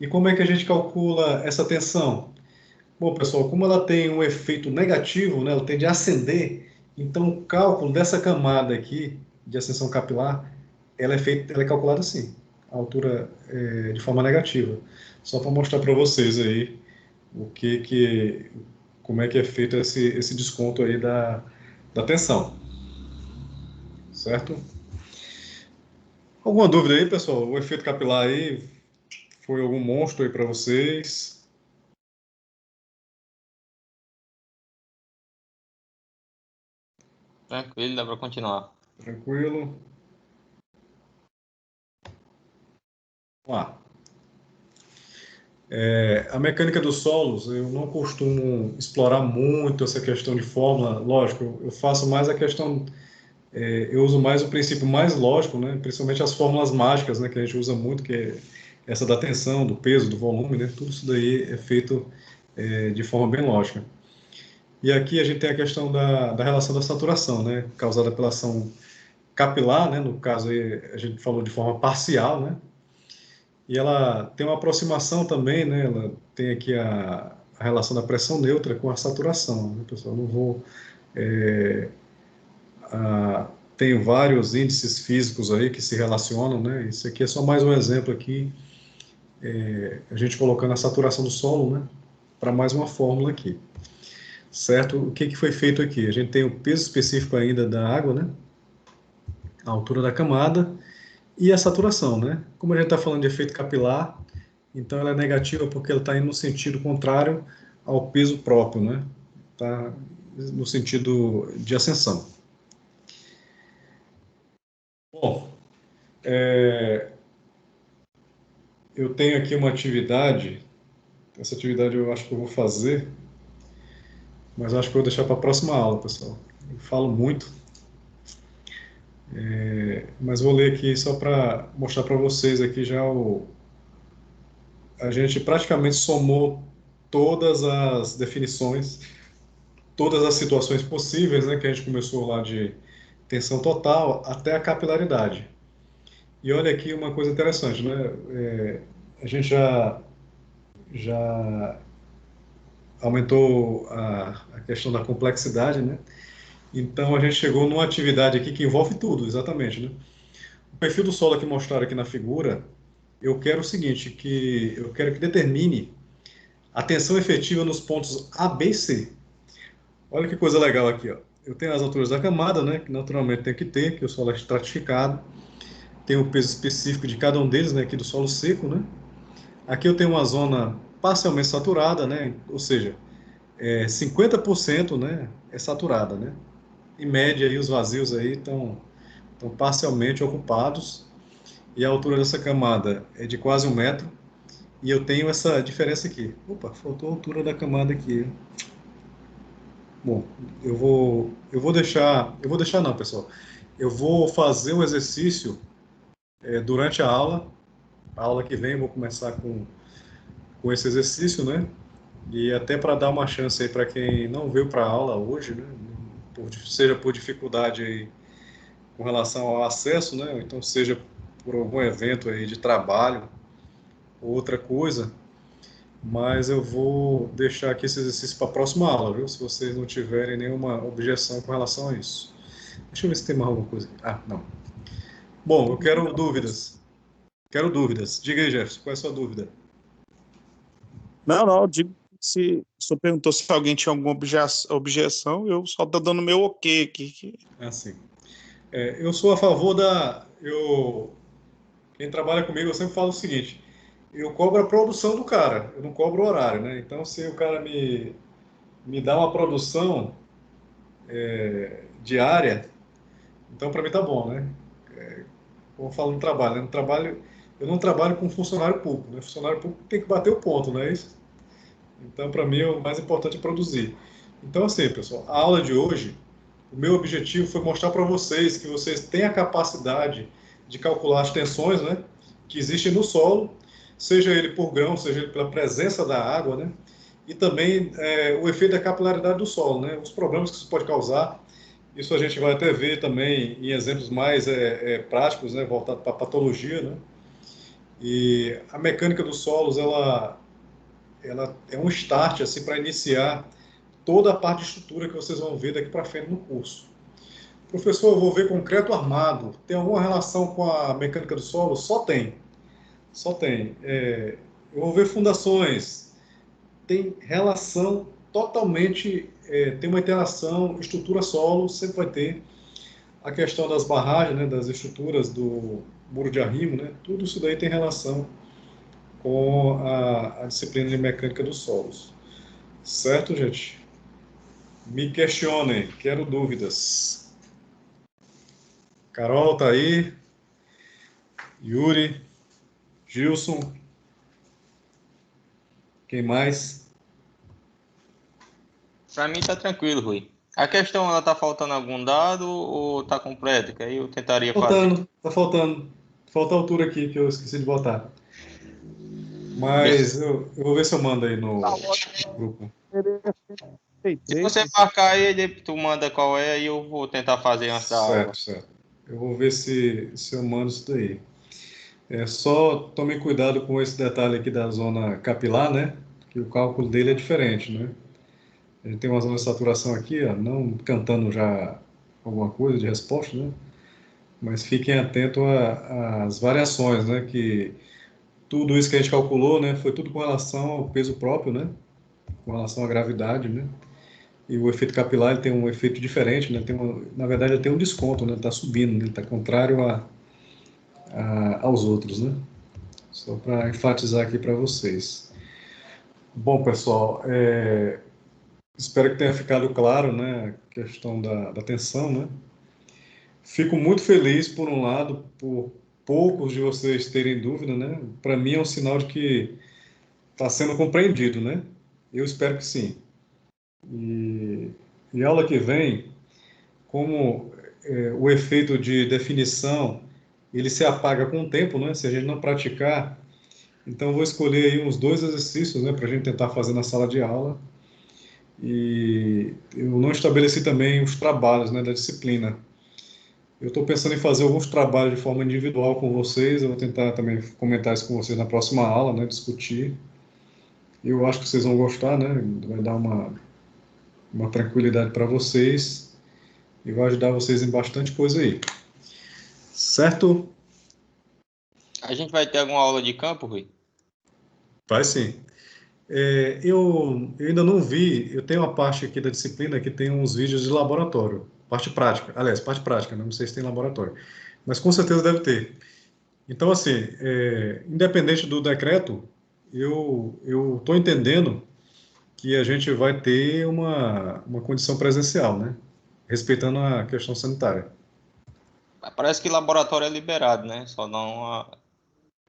E como é que a gente calcula essa tensão? Bom, pessoal, como ela tem um efeito negativo, né, ela tende a ascender, então o cálculo dessa camada aqui de ascensão capilar, ela é calculada assim, a altura de forma negativa. Só para mostrar para vocês aí como é que é feito esse desconto aí da tensão, certo? Alguma dúvida aí, pessoal? O efeito capilar aí foi algum monstro aí para vocês? Tranquilo, dá para continuar. Tranquilo? Vamos lá. A mecânica dos solos, eu não costumo explorar muito essa questão de fórmula. Lógico, eu faço mais a questão, eu uso mais o princípio mais lógico, né? Principalmente as fórmulas mágicas, né? Que a gente usa muito, que é essa da tensão, do peso, do volume, né? Tudo isso daí é feito de forma bem lógica. E aqui a gente tem a questão da relação da saturação, né? Causada pela ação capilar, né? No caso aí, a gente falou de forma parcial, né? E ela tem uma aproximação também, né? Ela tem aqui a relação da pressão neutra com a saturação, né, pessoal? Não vou... tem vários índices físicos aí que se relacionam, né? Isso aqui é só mais um exemplo aqui, a gente colocando a saturação do solo, né? Para mais uma fórmula aqui, certo? O que foi feito aqui? A gente tem o peso específico ainda da água, né? A altura da camada e a saturação, né? Como a gente está falando de efeito capilar, então ela é negativa porque ela está indo no sentido contrário ao peso próprio, né? Está no sentido de ascensão. Bom, eu tenho aqui uma atividade, essa atividade eu acho que eu vou fazer, mas eu acho que eu vou deixar para a próxima aula, pessoal. Eu falo muito, mas vou ler aqui só para mostrar para vocês aqui já a gente praticamente somou todas as definições, todas as situações possíveis, né, que a gente começou lá de tensão total até a capilaridade. E olha aqui uma coisa interessante, né? A gente já aumentou a questão da complexidade, né? Então a gente chegou numa atividade aqui que envolve tudo, exatamente, né? O perfil do solo aqui mostrado aqui na figura, eu quero o seguinte, que eu quero que determine a tensão efetiva nos pontos A, B e C. Olha que coisa legal aqui, ó. Eu tenho as alturas da camada, né, que naturalmente tem que ter, que o solo é estratificado. Tem o peso específico de cada um deles, né, aqui do solo seco, né? Aqui eu tenho uma zona parcialmente saturada, né? Ou seja, 50%, né, é saturada, né? Em média, aí, os vazios aí estão parcialmente ocupados e a altura dessa camada é de quase 1 metro e eu tenho essa diferença aqui. Opa, faltou a altura da camada aqui. Bom, eu vou deixar não, pessoal. Eu vou fazer um exercício durante a aula que vem eu vou começar com esse exercício, né? E até para dar uma chance aí para quem não veio para a aula hoje, né? Seja por dificuldade aí com relação ao acesso, né? Ou então seja por algum evento aí de trabalho ou outra coisa, mas eu vou deixar aqui esse exercício para a próxima aula, viu? Se vocês não tiverem nenhuma objeção com relação a isso. Deixa eu ver se tem mais alguma coisa aqui. Ah, não. Bom, eu quero dúvidas. Quero dúvidas. Diga aí, Jefferson, qual é a sua dúvida? Não, não, eu digo se o senhor perguntou se alguém tinha alguma objeção, eu só estou dando meu ok aqui. Assim, eu sou a favor quem trabalha comigo, eu sempre falo o seguinte, eu cobro a produção do cara, eu não cobro o horário, né? Então, se o cara me dá uma produção diária, então para mim tá bom, né? Como eu falo no trabalho, né? No trabalho, eu não trabalho com funcionário público, né? Funcionário público tem que bater o ponto, não é isso? Então, para mim, o mais importante é produzir. Então, assim, pessoal, a aula de hoje, o meu objetivo foi mostrar para vocês que vocês têm a capacidade de calcular as tensões, né, que existem no solo, seja ele por grão, seja ele pela presença da água, né, e também o efeito da capilaridade do solo, né, os problemas que isso pode causar. Isso a gente vai até ver também em exemplos mais práticos, né, voltados para a patologia, né. E a mecânica dos solos, ela é um start assim para iniciar toda a parte de estrutura que vocês vão ver daqui para frente no curso. Professor, eu vou ver concreto armado. Tem alguma relação com a mecânica do solo? Só tem. Só tem. Eu vou ver fundações. Tem relação totalmente, tem uma interação estrutura-solo, sempre vai ter. A questão das barragens, né, das estruturas do muro de arrimo, né, tudo isso daí tem relação com a disciplina de mecânica dos solos. Certo, gente? Me questionem, quero dúvidas. Carol tá aí, Yuri, Gilson, quem mais? Para mim tá tranquilo, Rui. A questão, ela tá faltando algum dado ou tá completa? Que aí eu tentaria fazer. Tá faltando. Falta a altura aqui que eu esqueci de botar. Mas eu vou ver se eu mando aí no grupo. Se você marcar ele, tu manda qual é e eu vou tentar fazer antes da aula. Certo. Eu vou ver se eu mando isso daí. Só tome cuidado com esse detalhe aqui da zona capilar, né? Que o cálculo dele é diferente, né? Ele tem uma zona de saturação aqui, ó, não cantando já alguma coisa de resposta, né? Mas fiquem atentos às variações, né? Que tudo isso que a gente calculou, né? Foi tudo com relação ao peso próprio, né? Com relação à gravidade, né? E o efeito capilar ele tem um efeito diferente, né? Na verdade, ele tem um desconto, né? Está subindo, né? Ele está contrário aos outros, né? Só para enfatizar aqui para vocês. Bom, pessoal, espero que tenha ficado claro, né? A questão da tensão, né? Fico muito feliz, por um lado, por poucos de vocês terem dúvida, né? Para mim é um sinal de que está sendo compreendido, né? Eu espero que sim. E a aula que vem, como o efeito de definição ele se apaga com o tempo, né? Se a gente não praticar, então eu vou escolher aí uns 2 exercícios, né? Para a gente tentar fazer na sala de aula. E eu não estabeleci também os trabalhos, né? Da disciplina. Eu estou pensando em fazer alguns trabalhos de forma individual com vocês. Eu vou tentar também comentar isso com vocês na próxima aula, né? Discutir. Eu acho que vocês vão gostar, né? Vai dar uma tranquilidade para vocês e vai ajudar vocês em bastante coisa aí. Certo? A gente vai ter alguma aula de campo, Rui? Vai sim. Eu ainda não vi, eu tenho uma parte aqui da disciplina que tem uns vídeos de laboratório, parte prática, aliás, parte prática, não sei se tem laboratório, mas com certeza deve ter. Então, assim, independente do decreto, eu estou entendendo que a gente vai ter uma condição presencial, né? Respeitando a questão sanitária. Parece que laboratório é liberado, né? Só não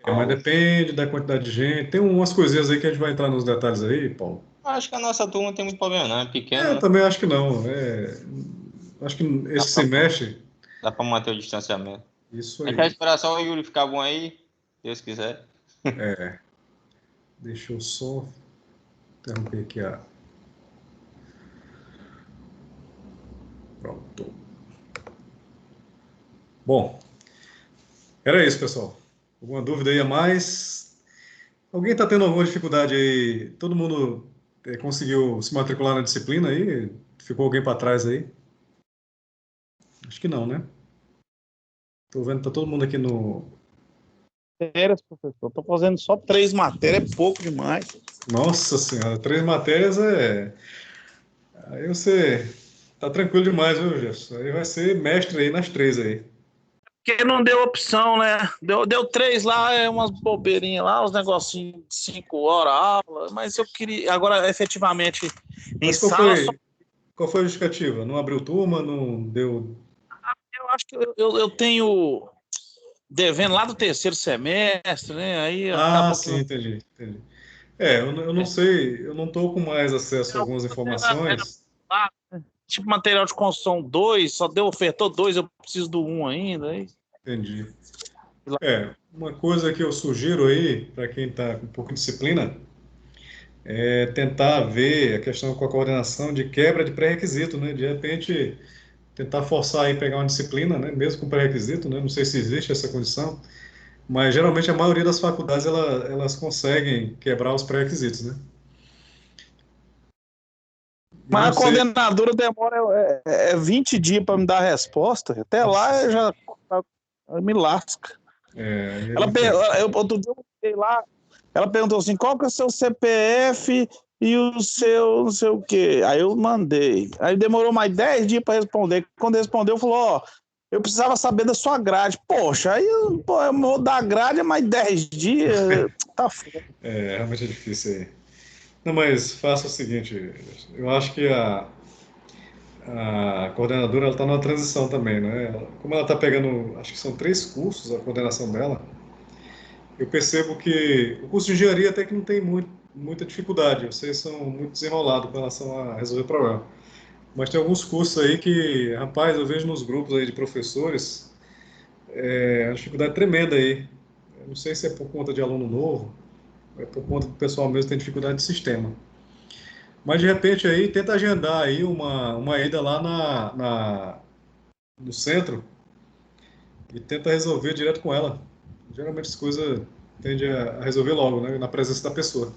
Mas depende da quantidade de gente. Tem umas coisinhas aí que a gente vai entrar nos detalhes aí, Paulo. Acho que a nossa turma não tem muito problema, não. É pequena, Eu né? também acho que não. Acho que esse semestre, Dá para manter o distanciamento. isso A gente vai aí. esperar só o Yuri ficar bom aí, Deus quiser. Deixa eu só interromper aqui a. Pronto. Bom, era isso, pessoal. Alguma dúvida aí a mais? Alguém está tendo alguma dificuldade aí? Todo mundo conseguiu se matricular na disciplina aí? Ficou alguém para trás aí? Acho que não, né? Estou vendo, tá todo mundo aqui no. Matérias, professor. Estou fazendo só 3 matérias, é pouco demais. Nossa Senhora, 3 matérias é. Aí você tá tranquilo demais, viu, Gerson? Aí vai ser mestre aí nas 3 aí. Porque não deu opção, né? Deu 3 lá, umas bobeirinhas lá, uns negocinhos de 5 horas aula, mas eu queria, agora efetivamente em Mas qual sala, só, foi, qual foi a justificativa? Não abriu turma, não deu. eu acho que eu tenho devendo lá do terceiro semestre, né? Aí Ah, acabou que sim, não. entendi. Eu não sei, eu não estou com mais acesso a algumas Era informações. lá, tipo material de construção 2 só ofertou 2 eu preciso do 1 ainda. Aí. Entendi. Uma coisa que eu sugiro aí, para quem está com um pouco de disciplina, é tentar ver a questão com a coordenação de quebra de pré-requisito, né? De repente, tentar forçar aí pegar uma disciplina, né? Mesmo com pré-requisito, né? Não sei se existe essa condição, mas geralmente a maioria das faculdades elas conseguem quebrar os pré-requisitos, né? E Mas não a sei, coordenadora demora 20 dias para me dar a resposta. Até nossa, lá ela me lasca. aí é difícil. Outro dia eu fiquei lá, ela perguntou assim: qual que é o seu CPF e o seu não sei o quê? Aí eu mandei. Aí demorou mais 10 dias para responder. Quando respondeu, falou: ó, eu precisava saber da sua grade. Poxa, aí eu vou dar a grade é mais 10 dias. Tá foda. Realmente é difícil aí. Não, mas faça o seguinte, eu acho que a coordenadora está numa transição também, né? Como ela está pegando, acho que são 3 cursos a coordenação dela, eu percebo que o curso de engenharia até que não tem muita dificuldade, vocês são muito desenrolados com relação a resolver problema. Mas tem alguns cursos aí que, rapaz, eu vejo nos grupos aí de professores, a dificuldade tremenda aí. Eu não sei se é por conta de aluno novo, é por conta do pessoal mesmo que tem dificuldade de sistema. Mas de repente aí tenta agendar aí uma ida lá no centro e tenta resolver direto com ela. Geralmente as coisas tende a resolver logo, né? Na presença da pessoa.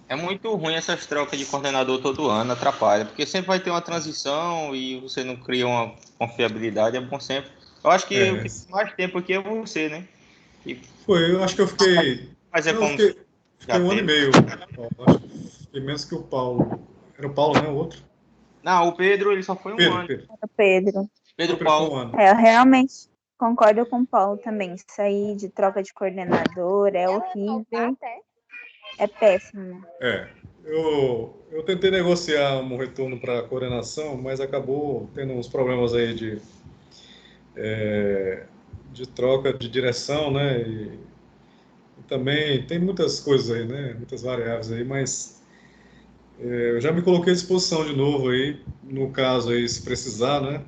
É muito ruim essas trocas de coordenador todo ano, atrapalha, porque sempre vai ter uma transição e você não cria uma confiabilidade, é bom sempre. Eu acho que eu É, fico mais tempo aqui é você, né? E eu acho que eu fiquei. fazer Não, eu como fiquei já 1 ano e teve. meio. Acho que fiquei menos que o Paulo. Era o Paulo, né? O outro? Não, o Pedro, ele só foi um Pedro, ano. Pedro. Pedro. Pedro Pedro ficou Paulo. 1 ano. Eu realmente concordo com o Paulo também. Isso aí de troca de coordenador é horrível. É péssimo. Eu tentei negociar um retorno para a coordenação, mas acabou tendo uns problemas aí de troca de direção, né? E também tem muitas coisas aí, né? Muitas variáveis aí, mas eu já me coloquei à disposição de novo aí, no caso aí, se precisar, né?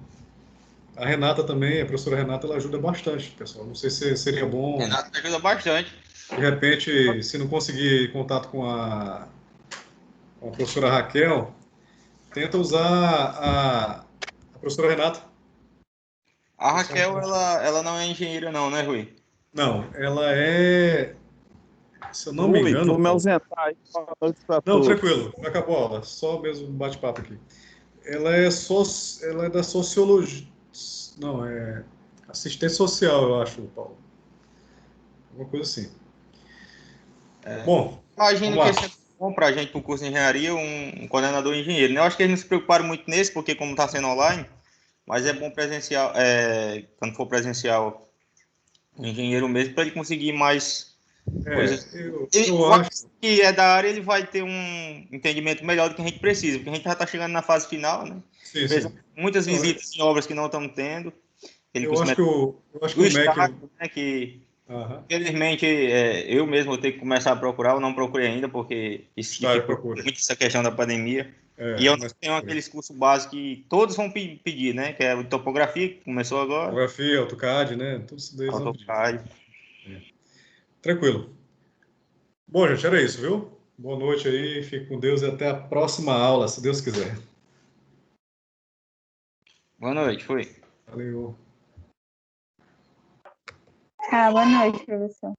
A Renata também, a professora Renata, ela ajuda bastante, pessoal. Não sei se seria bom, Renato ajuda bastante. de repente, se não conseguir contato com a professora Raquel, tenta usar a professora Renata. A Raquel, ela não é engenheira não, né, Rui? Não, ela é, se eu não me Rui, vou engano, me Paulo. ausentar aí. Boa noite pra Não, todos. tranquilo, acabou a aula, só mesmo um bate-papo aqui. Ela é da sociologia, não, é assistente social, eu acho, Paulo. Alguma coisa assim. Bom, Imagino vamos que lá. esse é bom pra gente, pro curso de engenharia, um coordenador engenheiro, né? Eu acho que eles não se preocuparam muito nesse, porque como está sendo online, mas é bom presencial, quando for presencial, o engenheiro mesmo, para ele conseguir mais coisas. Eu Eu acho. acho que é da área, ele vai ter um entendimento melhor do que a gente precisa, porque a gente já está chegando na fase final, né? Sim, sim. Muitas Não, visitas em obras que não estamos tendo. Aquele eu curso acho que do o MEC. Estado, né, que Aham. infelizmente eu mesmo vou ter que começar a procurar, eu não procurei ainda, porque isso Está, eu dificulta procuro. muito essa questão da pandemia. E eu não Mas tenho aqueles cursos básicos que todos vão pedir, né? Que é o topografia, que começou agora, topografia, AutoCAD, né? Tudo isso daí eles vão pedir. AutoCAD. Tranquilo. Bom, gente, era isso, viu? Boa noite aí, fique com Deus e até a próxima aula, se Deus quiser. Boa noite, fui. Valeu. Boa noite, professor.